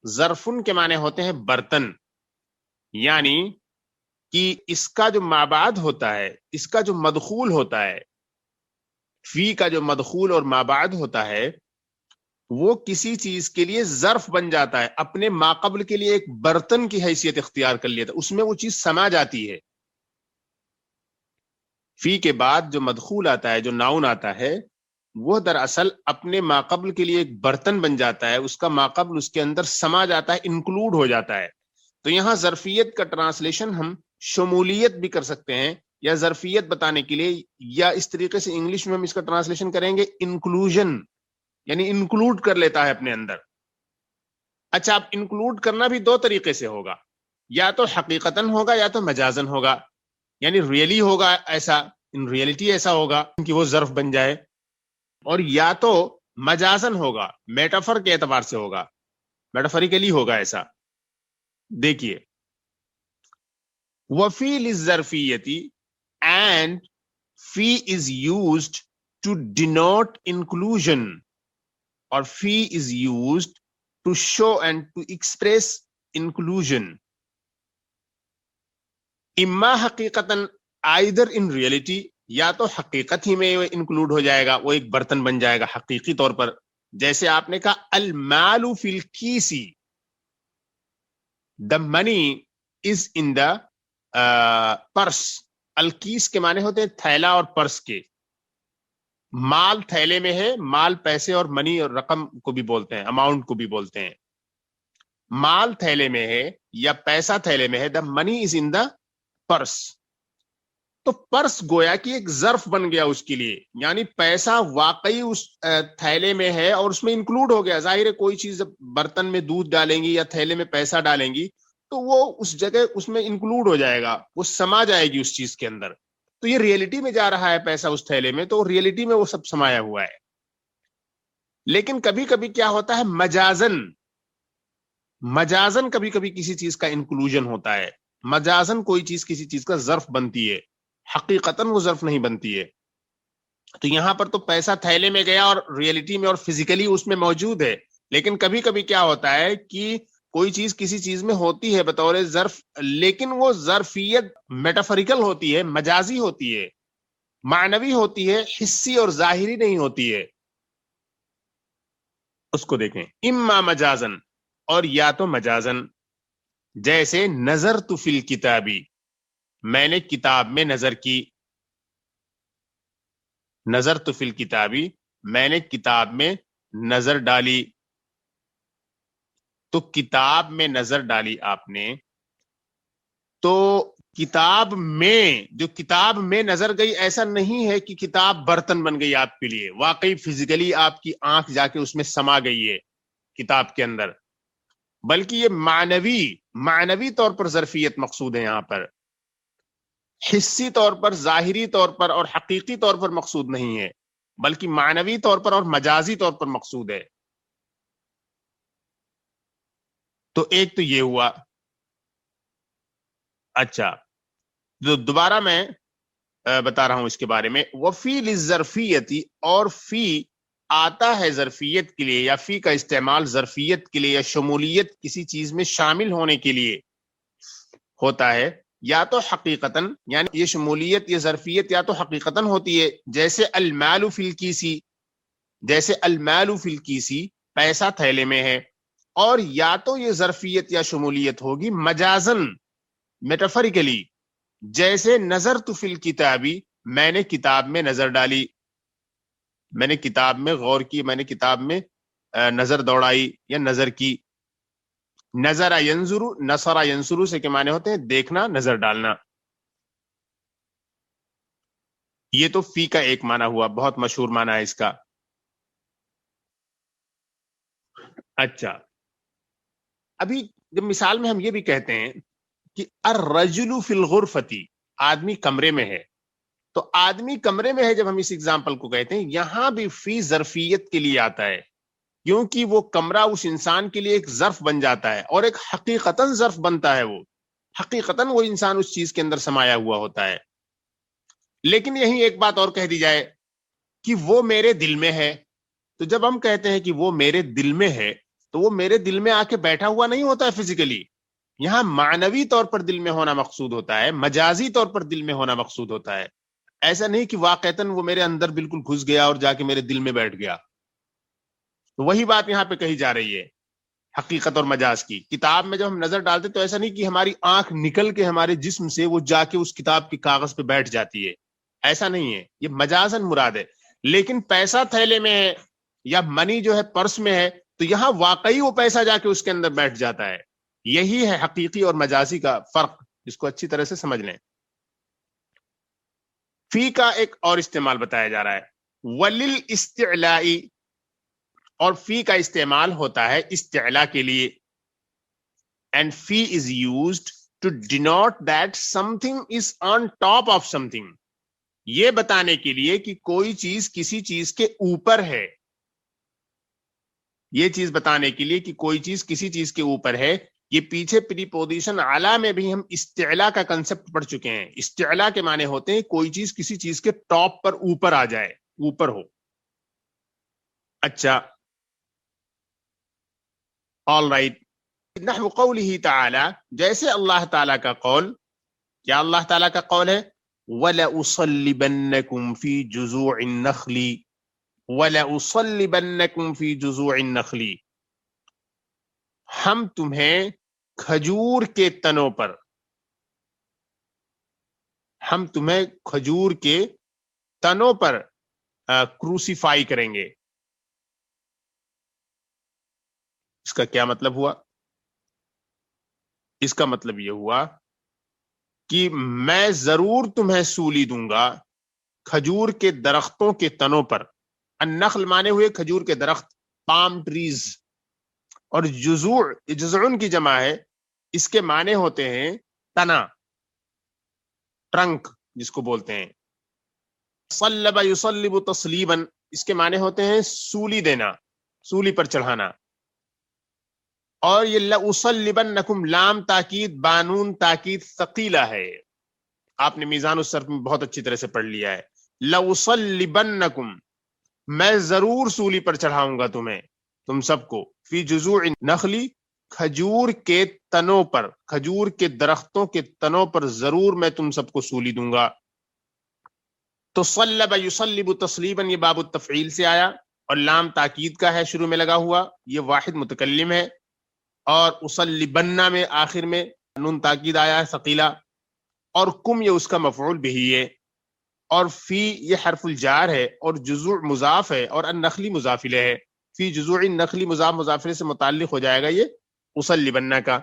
ظرفن کے معنی ہوتے ہیں برتن، یعنی کہ اس کا جو مابعد ہوتا ہے، اس کا جو مدخول ہوتا ہے، فی کا جو مدخول اور مابعد ہوتا ہے وہ کسی چیز کے لیے ظرف بن جاتا ہے، اپنے ماقبل کے لیے ایک برتن کی حیثیت اختیار کر لیتا ہے، اس میں وہ چیز سما جاتی ہے. فی کے بعد جو مدخول آتا ہے، جو ناؤن آتا ہے، وہ دراصل اپنے ماقبل کے لیے ایک برتن بن جاتا ہے، اس کا ماقبل اس کے اندر سما جاتا ہے، انکلوڈ ہو جاتا ہے. تو یہاں ظرفیت کا ٹرانسلیشن ہم شمولیت بھی کر سکتے ہیں، یا ظرفیت بتانے کے لیے، یا اس طریقے سے انگلش میں ہم اس کا ٹرانسلیشن کریں گے انکلوژن، یعنی انکلوڈ کر لیتا ہے اپنے اندر. اچھا، اب انکلوڈ کرنا بھی دو طریقے سے ہوگا، یا تو حقیقتاً ہوگا یا تو مجازن ہوگا، یعنی ریئلی ہوگا ایسا، ان ریئلٹی ایسا ہوگا کہ وہ ظرف بن جائے، اور یا تو مجازن ہوگا، میٹافر کے اعتبار سے ہوگا، میٹافریکلی ہوگا ایسا. دیکھیے، وفی للظرفیتی اینڈ فی is used to denote inclusion, اور فی is used to show and to express inclusion, اما حقیقتاً آئدر ان ریئلٹی، یا تو حقیقت ہی میں انکلوڈ ہو جائے گا، وہ ایک برتن بن جائے گا حقیقی طور پر. جیسے آپ نے کہا المال فی الکیسی، the money is in the purse. الکیس کے معنی ہوتے ہیں تھیلا اور پرس کے. مال تھیلے میں ہے، مال پیسے اور منی اور رقم کو بھی بولتے ہیں، اماؤنٹ کو بھی بولتے ہیں. مال تھیلے میں ہے یا پیسہ تھیلے میں ہے، the money is in the purse. تو پرس گویا کہ ایک ظرف بن گیا اس کے لیے، یعنی پیسہ واقعی اس تھیلے میں ہے اور اس میں انکلوڈ ہو گیا. ظاہر ہے کوئی چیز برتن میں دودھ ڈالیں گی یا تھیلے میں پیسہ ڈالیں گی تو وہ اس جگہ اس میں انکلوڈ ہو جائے گا، وہ سما جائے گی اس چیز کے اندر. تو یہ ریئلٹی میں جا رہا ہے پیسہ اس تھیلے میں، تو ریئلٹی میں وہ سب سمایا ہوا ہے. لیکن کبھی کبھی کیا ہوتا ہے، مجازن کبھی کبھی کسی چیز کا انکلوژن ہوتا ہے. مجازن کوئی چیز کسی چیز کا ظرف بنتی ہے، حقیقتاً وہ ظرف نہیں بنتی ہے. تو یہاں پر تو پیسہ تھیلے میں گیا اور ریئلٹی میں اور فزیکلی اس میں موجود ہے. لیکن کبھی کبھی کیا ہوتا ہے کہ کوئی چیز کسی چیز میں ہوتی ہے بطور ظرف، لیکن وہ ظرفیت میٹافریکل ہوتی ہے، مجازی ہوتی ہے، معنوی ہوتی ہے، حسی اور ظاہری نہیں ہوتی ہے. اس کو دیکھیں، اما مجازن، اور یا تو مجازن، جیسے نظر تو فی الکتابی، میں نے کتاب میں نظر کی. نظر تو فی الکتابی، میں نے کتاب میں نظر ڈالی. تو کتاب میں نظر ڈالی آپ نے، تو کتاب میں، جو کتاب میں نظر گئی، ایسا نہیں ہے کہ کتاب برتن بن گئی آپ کے لیے، واقعی فزیکلی آپ کی آنکھ جا کے اس میں سما گئی ہے کتاب کے اندر، بلکہ یہ معنوی طور پر ظرفیت مقصود ہے یہاں پر، حسی طور پر، ظاہری طور پر اور حقیقی طور پر مقصود نہیں ہے، بلکہ معنوی طور پر اور مجازی طور پر مقصود ہے. تو ایک تو یہ ہوا. اچھا، تو دوبارہ میں بتا رہا ہوں اس کے بارے میں. وفی للظرفیتی، اور فی آتا ہے ظرفیت کے لیے، یا فی کا استعمال ظرفیت کے لیے یا شمولیت کسی چیز میں شامل ہونے کے لیے ہوتا ہے، یا تو حقیقتاً، یعنی یہ شمولیت، یہ ظرفیت یا تو حقیقتاً ہوتی ہے، جیسے المال فی الکیسی، جیسے المال فی الکیسی، پیسہ تھیلے میں ہے. اور یا تو یہ ظرفیت یا شمولیت ہوگی مجازن، میٹافریکلی، جیسے نظر تو فی الکتابی، میں نے کتاب میں نظر ڈالی، میں نے کتاب میں غور کی، میں نے کتاب میں نظر دوڑائی یا نظر کی. نظر ینظر، نصر ینصر سے کے معنی ہوتے ہیں دیکھنا، نظر ڈالنا. یہ تو فی کا ایک معنی ہوا، بہت مشہور معنی ہے اس کا. اچھا، ابھی جب مثال میں ہم یہ بھی کہتے ہیں کہ الرجل فی الغرفتی، آدمی کمرے میں ہے، تو آدمی کمرے میں ہے جب ہم اس اگزامپل کو کہتے ہیں، یہاں بھی فی ظرفیت کے لیے آتا ہے، کیونکہ وہ کمرہ اس انسان کے لیے ایک ظرف بن جاتا ہے، اور ایک حقیقتاً ظرف بنتا ہے، وہ حقیقتاً وہ انسان اس چیز کے اندر سمایا ہوا ہوتا ہے. لیکن یہی ایک بات اور کہہ دی جائے کہ وہ میرے دل میں ہے، تو جب ہم کہتے ہیں کہ وہ میرے دل میں ہے، تو وہ میرے دل میں آ کے بیٹھا ہوا نہیں ہوتا ہے فزیکلی، یہاں معنوی طور پر دل میں ہونا مقصود ہوتا ہے، مجازی طور پر دل میں ہونا مقصود ہوتا ہے. ایسا نہیں کہ واقعتاً وہ میرے اندر بالکل گھس گیا اور جا کے میرے دل میں بیٹھ گیا. تو وہی بات یہاں پہ کہی جا رہی ہے، حقیقت اور مجاز کی. کتاب میں جب ہم نظر ڈالتے تو ایسا نہیں کہ ہماری آنکھ نکل کے ہمارے جسم سے وہ جا کے اس کتاب کے کاغذ پہ بیٹھ جاتی ہے، ایسا نہیں ہے، یہ مجازن مراد ہے. لیکن پیسہ تھیلے میں ہے یا منی جو ہے پرس میں ہے، تو یہاں واقعی وہ پیسہ جا کے اس کے اندر بیٹھ جاتا ہے. یہی ہے حقیقی اور مجازی کا فرق، اس کو اچھی طرح سے سمجھ لیں. فی کا ایک اور استعمال بتایا جا رہا ہے، وللاستعلاء، اور فی کا استعمال ہوتا ہے استعلاء کے لیے. اینڈ فی is used to denote that something is on top of something, یہ بتانے کے لیے کہ کوئی چیز کسی چیز کے اوپر ہے، یہ چیز بتانے کے لیے کہ کوئی چیز کسی چیز کے اوپر ہے. یہ پیچھے پریپوزیشن اعلی میں بھی ہم استعلاء کا کنسپٹ پڑھ چکے ہیں. استعلاء کے معنی ہوتے ہیں کوئی چیز کسی چیز کے ٹاپ پر اوپر آ جائے، اوپر ہو. اچھا، آل رائٹ. نحو قوله تعالی، جیسے اللہ تعالی کا قول. کیا اللہ تعالی کا قول ہے؟ وَلَأُصَلِّبَنَّكُمْ فِي جُذُوعِ النَّخْلِ، وَلَأُصَلِّبَنَّكُمْ فِي جُذُوعِ النَّخْلِ، ہم تمہیں کھجور کے تنوں پر، ہم تمہیں کھجور کے تنوں پر کروسیفائی کریں گے. اس کا کیا مطلب ہوا؟ اس کا مطلب یہ ہوا کہ میں ضرور تمہیں سولی دوں گا کھجور کے درختوں کے تنوں پر. النخل مانے ہوئے کھجور کے درخت، پام ٹریز. اور جذوع، جذعن کی جمع ہے، اس کے معنی ہوتے ہیں تنا، ٹرنک جس کو بولتے ہیں. صلب یصلب تصلیبا، اس کے معنی ہوتے ہیں سولی دینا، سولی پر چڑھانا. اور یہ لأصلبنکم لام تاکید بانون تاکید ثقیلہ ہے، آپ نے میزان الصرف میں بہت اچھی طرح سے پڑھ لیا ہے. لأصلبنکم میں ضرور سولی پر چڑھاؤں گا تمہیں، تم سب کو، فی جذوع نخلی کھجور کے تنوں پر، کھجور کے درختوں کے تنوں پر ضرور میں تم سب کو سولی دوں گا. تو صلب یصلب تصلیبا یہ باب التفعیل سے آیا، اور لام تاکید کا ہے شروع میں لگا ہوا، یہ واحد متکلم ہے. اور اصلبنا میں آخر میں نون تاکید آیا ہے ثقیلہ، اور کم یہ اس کا مفعول بھی ہے، اور فی یہ حرف الجار ہے، اور جذوع مضاف ہے، اور النخلی مضاف الیہ ہے. فی جذوع النخلی مضاف مضاف الیہ سے متعلق ہو جائے گا یہ اصلبنا کا.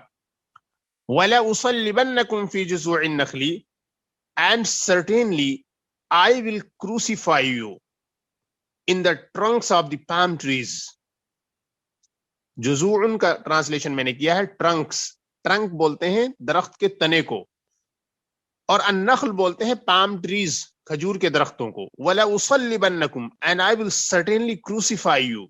ولا اصلبنکم فی جذوع النخلی and certainly I will crucify you in the trunks of the palm trees. جذوع کا ٹرانسلیشن میں نے کیا ہے ٹرنکس، ٹرنک بولتے ہیں درخت کے تنے کو، اور النخل بولتے ہیں پام ٹریز کھجور کے درختوں کو. ولا اصلبنکم and I will certainly crucify you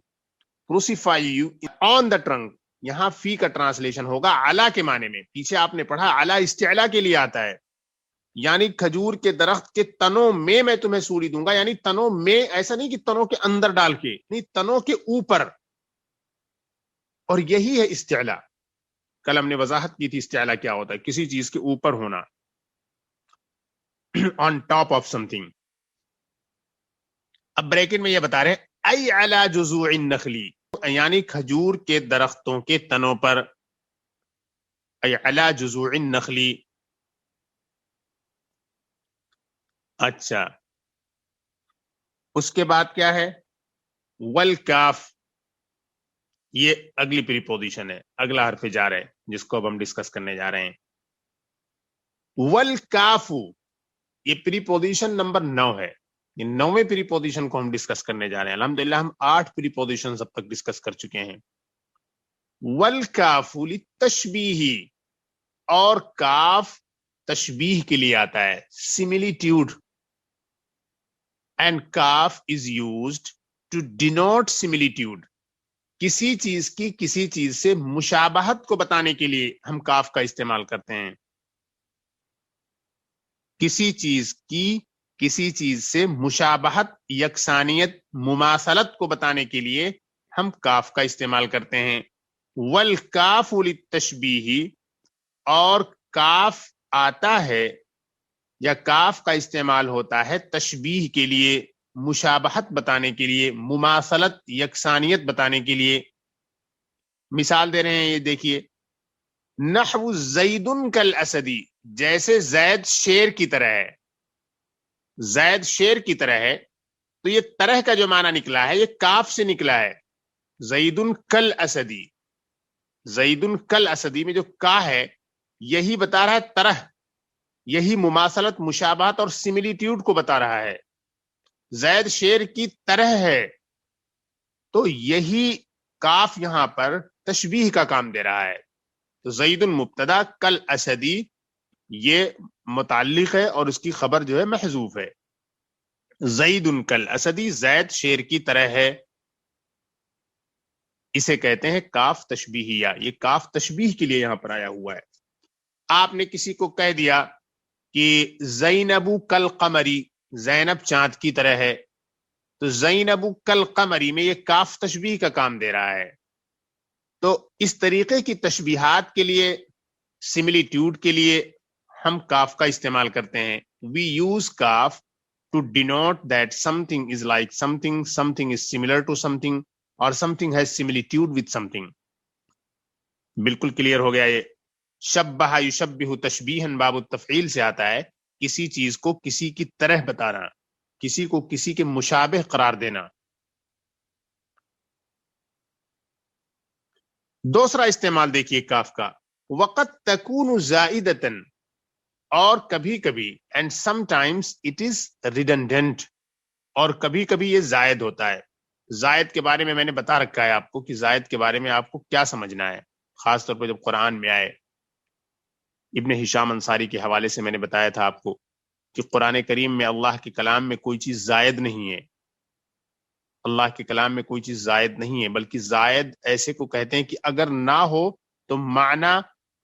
on the trunk. یہاں فی کا ٹرانسلیشن ہوگا علا کے معنی میں، پیچھے آپ نے پڑھا علا استعلا کے لیے آتا ہے، یعنی کھجور کے درخت کے تنوں میں تمہیں سولی دوں گا. یعنی تنوں میں، ایسا نہیں کہ تنوں کے اندر ڈال کے، نہیں، تنوں کے اوپر. اور یہی ہے استعلا. کل ہم نے وضاحت کی تھی استعلا کیا ہوتا ہے، کسی چیز کے اوپر ہونا، on top of something. اب بریکٹ میں یہ بتا رہے ہیں ای علی جذوع النخلی، یعنی کھجور کے درختوں کے تنوں پر، ای علی جذوع النخلی. اچھا، اس کے بعد کیا ہے؟ والکاف، یہ اگلی پریپوزیشن ہے، اگلا حرف جار ہے جس کو اب ہم ڈسکس کرنے جا رہے ہیں. والکاف یہ پریپوزیشن نمبر 9 ہے، یہ 9ویں پریپوزیشن کو ہم ڈسکس کرنے جا رہے ہیں. الحمدللہ ہم 8 پریپوزیشن اب تک ڈسکس کر چکے ہیں. والکاف للتشبیہ، اور کاف تشبیہ کے لیے آتا ہے، سملیٹیوڈ. اینڈ کاف is used to denote similitude, کسی چیز کی کسی چیز سے مشابہت کو بتانے کے لیے ہم کاف کا استعمال کرتے ہیں. کسی چیز کی کسی چیز سے مشابہت، یکسانیت، مماثلت کو بتانے کے لیے ہم کاف کا استعمال کرتے ہیں. والکاف للتشبیہ، اور کاف آتا ہے یا کاف کا استعمال ہوتا ہے تشبیہ کے لیے، مشابہت بتانے کے لیے، مماثلت، یکسانیت بتانے کے لیے. مثال دے رہے ہیں، یہ دیکھیے، نحو زید کالاسدی، جیسے زید شیر کی طرح ہے. زید شیر کی طرح ہے، تو یہ طرح کا جو معنی نکلا ہے یہ کاف سے نکلا ہے. زید کالاسدی، زید کالاسدی میں جو کا ہے یہی بتا رہا ہے طرح، یہی مماثلت، مشابہت اور سملیٹیوڈ کو بتا رہا ہے. زید شیر کی طرح ہے، تو یہی کاف یہاں پر تشبیہ کا کام دے رہا ہے. تو زید مبتدا، کل اسدی یہ متعلق ہے اور اس کی خبر جو ہے محذوف ہے. زید کل اسدی، زید شیر کی طرح ہے، اسے کہتے ہیں کاف تشبیہیہ. یہ کاف تشبیہ کے لیے یہاں پر آیا ہوا ہے. آپ نے کسی کو کہہ دیا کہ زینب کالقمری، زینب چاند کی طرح ہے، تو زینب کالقمری میں یہ کاف تشبیہ کا کام دے رہا ہے. تو اس طریقے کی تشبیہات کے لیے، سملیٹیوڈ کے لیے ہم کاف کا استعمال کرتے ہیں. وی یوز کاف to denote that something is like something, something is similar to something, اور something has similitude with something. بالکل کلیئر ہو گیا یہ. شبہ یشبہ تشبیہا باب التفعیل سے آتا ہے، کسی چیز کو کسی کی طرح بتانا، کسی کو کسی کے مشابہ قرار دینا. دوسرا استعمال دیکھیے کاف کا، وقت تکون زائدتاً، اور کبھی کبھی، and some times it is redundant, اور کبھی کبھی یہ زائد ہوتا ہے. زائد کے بارے میں میں نے بتا رکھا ہے آپ کو کہ زائد کے بارے میں آپ کو کیا سمجھنا ہے، خاص طور پہ جب قرآن میں آئے. ابن ہشام انصاری کے حوالے سے میں نے بتایا تھا آپ کو کہ قرآن کریم میں اللہ کے کلام میں کوئی چیز زائد نہیں ہے. اللہ کے کلام میں کوئی چیز زائد نہیں ہے، بلکہ زائد ایسے کو کہتے ہیں کہ اگر نہ ہو تو معنی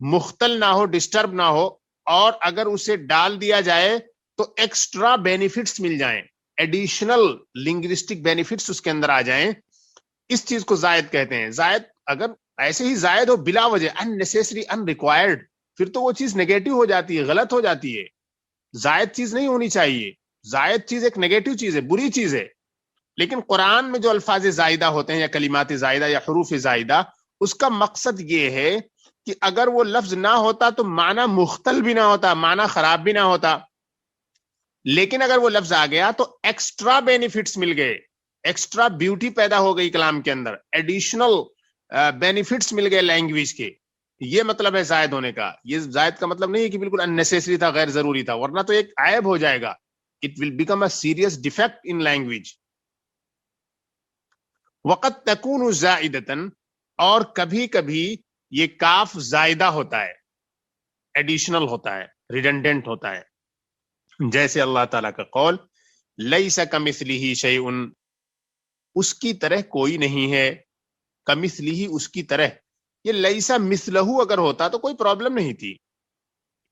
مختل نہ ہو، ڈسٹرب نہ ہو، اور اگر اسے ڈال دیا جائے تو ایکسٹرا بینیفٹس مل جائیں، ایڈیشنل لنگوسٹک بینیفٹس اس کے اندر آ جائیں، اس چیز کو زائد کہتے ہیں۔ زائد اگر ایسے ہی زائد ہو بلا وجہ، ان نیسیسری، ان ریکوائرڈ، پھر تو وہ چیز نیگیٹو ہو جاتی ہے، غلط ہو جاتی ہے۔ زائد چیز نہیں ہونی چاہیے، زائد چیز ایک نیگیٹو چیز ہے، بری چیز ہے۔ لیکن قرآن میں جو الفاظ زائدہ ہوتے ہیں یا کلمات زائدہ یا حروف زائدہ، اس کا مقصد یہ ہے کہ اگر وہ لفظ نہ ہوتا تو معنی مختل بھی نہ ہوتا، معنی خراب بھی نہ ہوتا، لیکن اگر وہ لفظ آ گیا تو ایکسٹرا بینیفٹس مل گئے، ایکسٹرا بیوٹی پیدا ہو گئی کلام کے اندر، ایڈیشنل بینیفٹس مل گئے لینگویج کے۔ یہ مطلب ہے زائد ہونے کا۔ یہ زائد کا مطلب نہیں ہے کہ بالکل اننیسیسری تھا، غیر ضروری تھا، ورنہ تو ایک عیب ہو جائے گا، it will become a serious defect in language. وقت تکون زائدتن، اور کبھی کبھی یہ کاف زائدہ ہوتا ہے، ایڈیشنل ہوتا ہے، ریڈنڈنٹ ہوتا ہے، جیسے اللہ تعالیٰ کا قول لیس کمثلہ شیء، اس کی طرح کوئی نہیں ہے، کمثلہ، اس کی طرح۔ یہ لیسا مثلہ اگر ہوتا تو کوئی پرابلم نہیں تھی،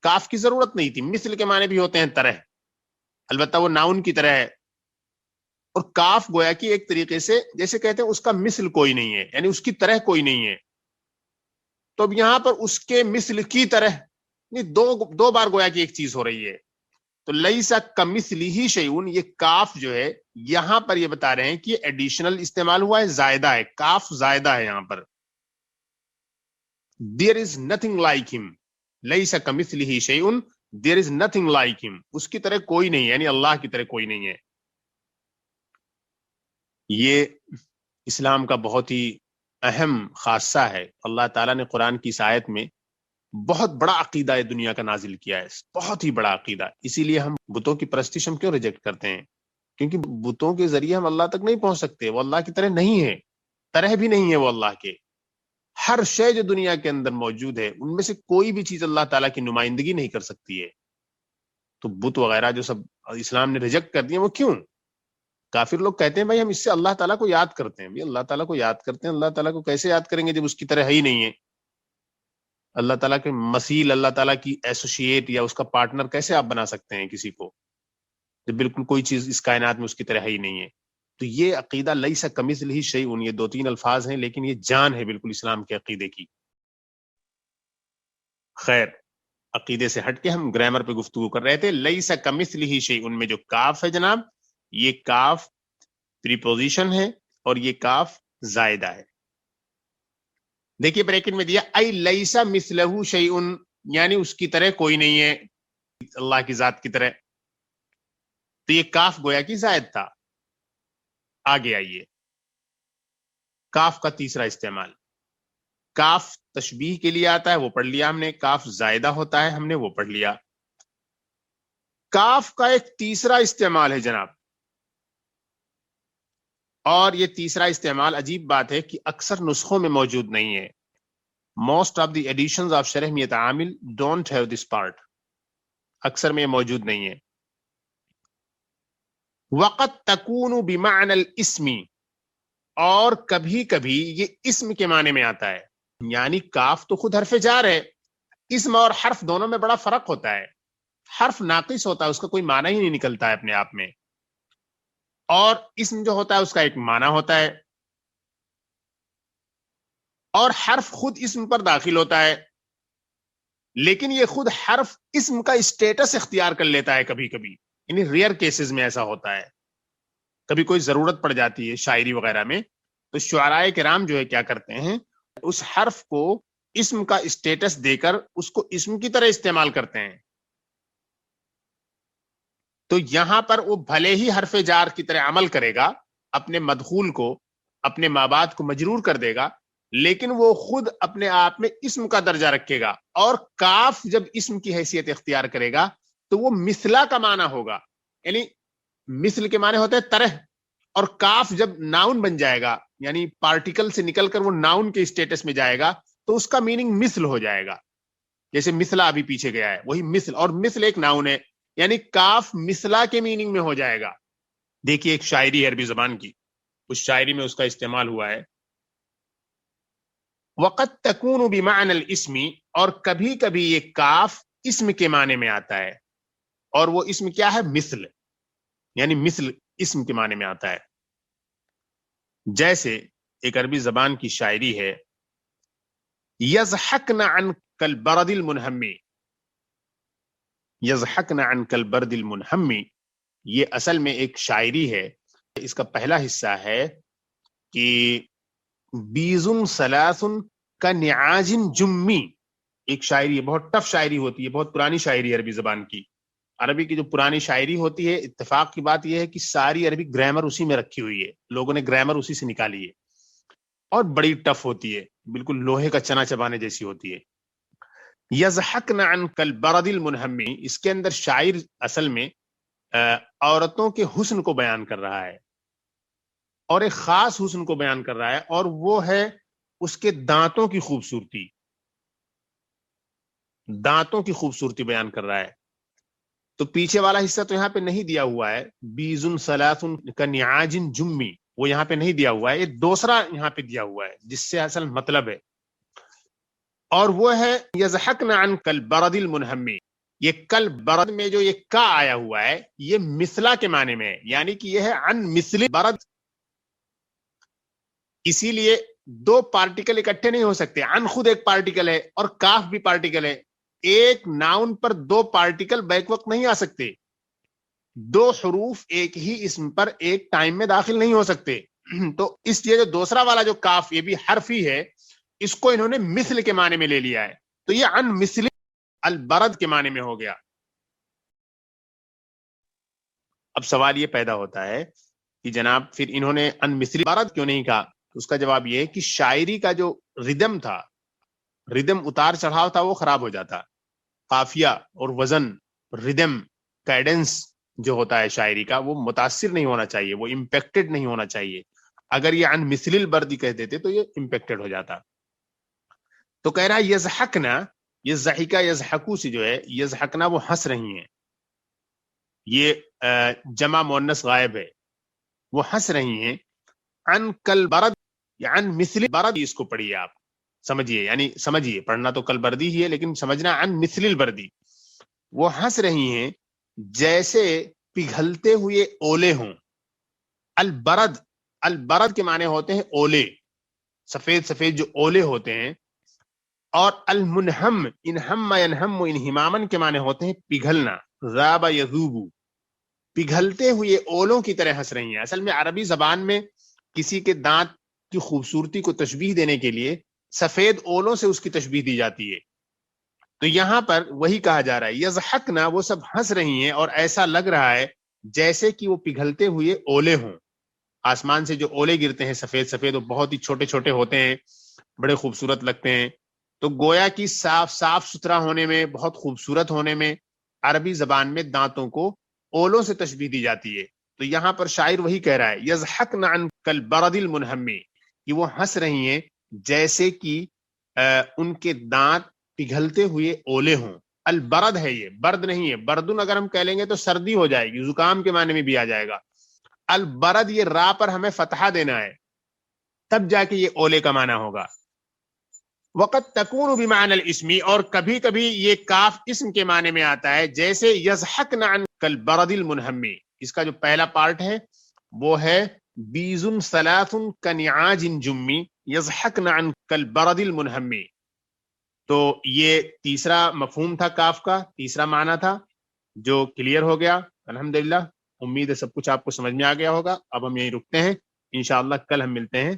کاف کی ضرورت نہیں تھی۔ مثل کے معنی بھی ہوتے ہیں طرح، البتہ وہ ناؤن کی طرح ہے، اور کاف گویا کہ ایک طریقے سے جیسے کہتے ہیں اس کا مثل کوئی نہیں ہے، یعنی اس کی طرح کوئی نہیں ہے۔ تو اب یہاں پر اس کے مثل کی طرح دو بار گویا کہ ایک چیز ہو رہی ہے، تو لیسا کمثلہ شیء، یہ کاف جو ہے یہاں پر یہ بتا رہے ہیں کہ ایڈیشنل استعمال ہوا ہے، زائدہ ہے، کاف زائدہ ہے یہاں پر۔ There is nothing like him، لیسا کمثلہ شیء، there is nothing like him، اس کی طرح کوئی نہیں ہے، یعنی اللہ کی طرح کوئی نہیں ہے۔ یہ اسلام کا بہت ہی اہم خاصہ ہے۔ اللہ تعالیٰ نے قرآن کی اس آیت میں بہت بڑا عقیدہ دنیا کا نازل کیا ہے، بہت ہی بڑا عقیدہ۔ اسی لیے ہم بتوں کی پرستش ہم کیوں ریجیکٹ کرتے ہیں؟ کیونکہ بتوں کے ذریعے ہم اللہ تک نہیں پہنچ سکتے، وہ اللہ کی طرح نہیں ہے، طرح بھی نہیں ہے وہ اللہ کے۔ ہر شے جو دنیا کے اندر موجود ہے ان میں سے کوئی بھی چیز اللہ تعالیٰ کی نمائندگی نہیں کر سکتی ہے۔ تو بت وغیرہ جو سب اسلام نے ریجیکٹ کر دیے، وہ کیوں؟ کافر لوگ کہتے ہیں بھائی ہم اس سے اللہ تعالیٰ کو یاد کرتے ہیں۔ اللہ تعالیٰ کو یاد کرتے ہیں، اللہ تعالیٰ کو کیسے یاد کریں گے جب اس کی طرح ہے ہی نہیں ہے؟ اللہ تعالیٰ کے مثیل، اللہ تعالیٰ کی ایسوسیٹ یا اس کا پارٹنر کیسے آپ بنا سکتے ہیں کسی کو، جب بالکل کوئی چیز اس کائنات میں اس کی طرح ہی نہیں ہے؟ تو یہ عقیدہ لیس کمثلہ شیء، یہ دو تین الفاظ ہیں لیکن یہ جان ہے بالکل اسلام کے عقیدے کی۔ خیر، عقیدے سے ہٹ کے ہم گرامر پہ گفتگو کر رہے تھے۔ لیس کمثلہ شیء میں جو کاف ہے جناب، یہ کاف پریپوزیشن ہے اور یہ کاف زائدہ ہے۔ دیکھیے بریکٹ میں دیا ای لیس مثلہ شیء، یعنی اس کی طرح کوئی نہیں ہے، اللہ کی ذات کی طرح۔ تو یہ کاف گویا کہ زائد تھا۔ آگے آئیے، کاف کا تیسرا استعمال، کاف تشبیہ کے لیے آتا ہے، وہ پڑھ لیا ہم نے۔ کاف زائدہ ہوتا ہے، ہم نے وہ پڑھ لیا۔ کاف کا ایک تیسرا استعمال ہے جناب، اور یہ تیسرا استعمال عجیب بات ہے کہ اکثر نسخوں میں موجود نہیں ہے۔ Most of the editions of شرح میت عامل ڈونٹ ہیو دس پارٹ، اکثر میں یہ موجود نہیں ہے۔ وقت تکون بمعنی الاسم، اور کبھی کبھی یہ اسم کے معنی میں آتا ہے، یعنی کاف تو خود حرف جار ہے، اسم اور حرف دونوں میں بڑا فرق ہوتا ہے۔ حرف ناقص ہوتا ہے، اس کا کوئی معنی ہی نہیں نکلتا ہے اپنے آپ میں، اور اسم جو ہوتا ہے اس کا ایک معنی ہوتا ہے، اور حرف خود اسم پر داخل ہوتا ہے، لیکن یہ خود حرف اسم کا اسٹیٹس اختیار کر لیتا ہے کبھی کبھی، یعنی ریئر کیسز میں ایسا ہوتا ہے۔ کبھی کوئی ضرورت پڑ جاتی ہے شاعری وغیرہ میں، تو شعراء کرام جو ہے کیا کرتے ہیں، اس حرف کو اسم کا اسٹیٹس دے کر اس کو اسم کی طرح استعمال کرتے ہیں۔ تو یہاں پر وہ بھلے ہی حرف جار کی طرح عمل کرے گا، اپنے مدخول کو، اپنے مابعد کو مجرور کر دے گا، لیکن وہ خود اپنے آپ میں اسم کا درجہ رکھے گا، اور کاف جب اسم کی حیثیت اختیار کرے گا تو وہ مثلا کا معنی ہوگا، یعنی مثل کے معنی ہوتے ہیں طرح، اور کاف جب ناؤن بن جائے گا، یعنی پارٹیکل سے نکل کر وہ ناؤن کے اسٹیٹس میں جائے گا، تو اس کا میننگ مثل ہو جائے گا۔ جیسے مثلا ابھی پیچھے گیا ہے، وہی مثل، اور مثل ایک ناؤن ہے، یعنی کاف مثلا کے میننگ میں ہو جائے گا۔ دیکھیے ایک شاعری ہے عربی زبان کی، اس شاعری میں اس کا استعمال ہوا ہے. وقد تکون بمعنى الاسم، اور کبھی کبھی یہ کاف اسم کے معنی میں آتا ہے، اور وہ اسم کیا ہے؟ مثل، یعنی مثل اسم کے معنی میں آتا ہے. جیسے ایک عربی زبان کی شاعری ہے، یضحکن عن کالبرد المنہمی. یضحکن عن کالبرد المنہمی، یہ اصل میں ایک شاعری ہے. اس کا پہلا حصہ ہے کہ بیز ثلاث کنعاج جمی. ایک شاعری ہے، بہت ٹف شاعری ہوتی ہے، بہت پرانی شاعری ہے عربی زبان کی. عربی کی جو پرانی شاعری ہوتی ہے، اتفاق کی بات یہ ہے کہ ساری عربی گرامر اسی میں رکھی ہوئی ہے، لوگوں نے گرامر اسی سے نکالی ہے، اور بڑی ٹف ہوتی ہے، بالکل لوہے کا چنا چبانے جیسی ہوتی ہے. یضحکن عن کالبرد المنہمی، اس کے اندر شاعر اصل میں عورتوں کے حسن کو بیان کر رہا ہے، اور ایک خاص حسن کو بیان کر رہا ہے، اور وہ ہے اس کے دانتوں کی خوبصورتی. دانتوں کی خوبصورتی بیان کر رہا ہے. تو پیچھے والا حصہ تو یہاں پہ نہیں دیا ہوا ہے، بیز ثلاث کنعاج جمی، وہ یہاں پہ نہیں دیا ہوا ہے، یہ دوسرا یہاں پہ دیا ہوا ہے جس سے اصل مطلب ہے، اور وہ ہے یضحکن عن کالبرد المنہمی. یہ کالبرد میں جو یہ کا آیا ہوا ہے، یہ مثلا کے معنی میں ہے، یعنی کہ یہ ہے عن مثل برد. اسی لیے دو پارٹیکل اکٹھے نہیں ہو سکتے. عن خود ایک پارٹیکل ہے اور کاف بھی پارٹیکل ہے. ایک ناؤن پر دو پارٹیکل بیک وقت نہیں آ سکتے. دو حروف ایک ہی اسم پر ایک ٹائم میں داخل نہیں ہو سکتے. تو اس لیے جو دوسرا والا جو کاف، یہ بھی حرف ہی ہے، اس کو انہوں نے مثل کے معنی میں لے لیا ہے. تو یہ عن مثل البرد کے معنی میں ہو گیا. اب سوال یہ پیدا ہوتا ہے کہ جناب پھر انہوں نے عن مثل برد کیوں نہیں کہا؟ اس کا جواب یہ ہے کہ شاعری کا جو ردم تھا، ردم اتار چڑھاؤ تھا، وہ خراب ہو جاتا. قافیہ اور وزن، ردم، کیڈنس جو ہوتا ہے شاعری کا، وہ متاثر نہیں ہونا چاہیے، وہ امپیکٹڈ نہیں ہونا چاہیے. اگر یہ عن مثل البرد کہہ دیتے تو یہ امپیکٹڈ ہو جاتا. تو کہہ رہا ہے یضحکنا، یہ ضحکہ یضحکو سے جو ہے، یضحکنا وہ ہنس رہی ہیں، یہ جمع مؤنث غائب ہے، وہ ہنس رہی ہیں. عن کالبرد، عن مثل برد، اس کو پڑھیے آپ، سمجھیے، یعنی سمجھیے، پڑھنا تو کالبردی ہی ہے لیکن سمجھنا عن مثل البردی. وہ ہنس رہی ہیں جیسے پگھلتے ہوئے اولے ہوں. البرد، البرد کے معنی ہوتے ہیں اولے، سفید سفید جو اولے ہوتے ہیں. اور المنہم، انہم ینہم انہمامن کے معنی ہوتے ہیں پگھلنا، ذاب یذوب، پگھلتے ہوئے اولوں کی طرح ہنس رہی ہیں. اصل میں عربی زبان میں کسی کے دانت کی خوبصورتی کو تشبیہ دینے کے لیے سفید اولوں سے اس کی تشبیہ دی جاتی ہے. تو یہاں پر وہی کہا جا رہا ہے، یضحکنا، وہ سب ہنس رہی ہیں اور ایسا لگ رہا ہے جیسے کہ وہ پگھلتے ہوئے اولے ہوں. آسمان سے جو اولے گرتے ہیں سفید سفید، وہ بہت ہی چھوٹے چھوٹے ہوتے ہیں، بڑے خوبصورت لگتے ہیں. تو گویا کی صاف ستھرا ہونے میں، بہت خوبصورت ہونے میں، عربی زبان میں دانتوں کو اولوں سے تشبیہ دی جاتی ہے. تو یہاں پر شاعر وہی کہہ رہا ہے، یضحکن عن کالبرد المنہمی، کہ وہ ہنس رہی ہیں جیسے کہ ان کے دانت پگھلتے ہوئے اولے ہوں. البرد ہے، یہ برد نہیں ہے. بردن اگر ہم کہہ لیں گے تو سردی ہو جائے گی، زکام کے معنی میں بھی آ جائے گا. البرد، یہ را پر ہمیں فتحہ دینا ہے، تب جا کے یہ اولے کا معنی ہوگا. وقت تکون بمعنی الاسم، اور کبھی کبھی یہ کاف اسم کے معنی میں آتا ہے، جیسے یضحکن عن کالبرد المنہمی. اس کا جو پہلا پارٹ ہے وہ ہے بیز ثلاث کنعاج جمی یضحکن عن کالبرد المنہمی. تو یہ تیسرا مفہوم تھا کاف کا، تیسرا معنی تھا جو کلیئر ہو گیا الحمدللہ. امید ہے سب کچھ آپ کو سمجھ میں آ گیا ہوگا. اب ہم یہیں رکتے ہیں، انشاءاللہ کل ہم ملتے ہیں.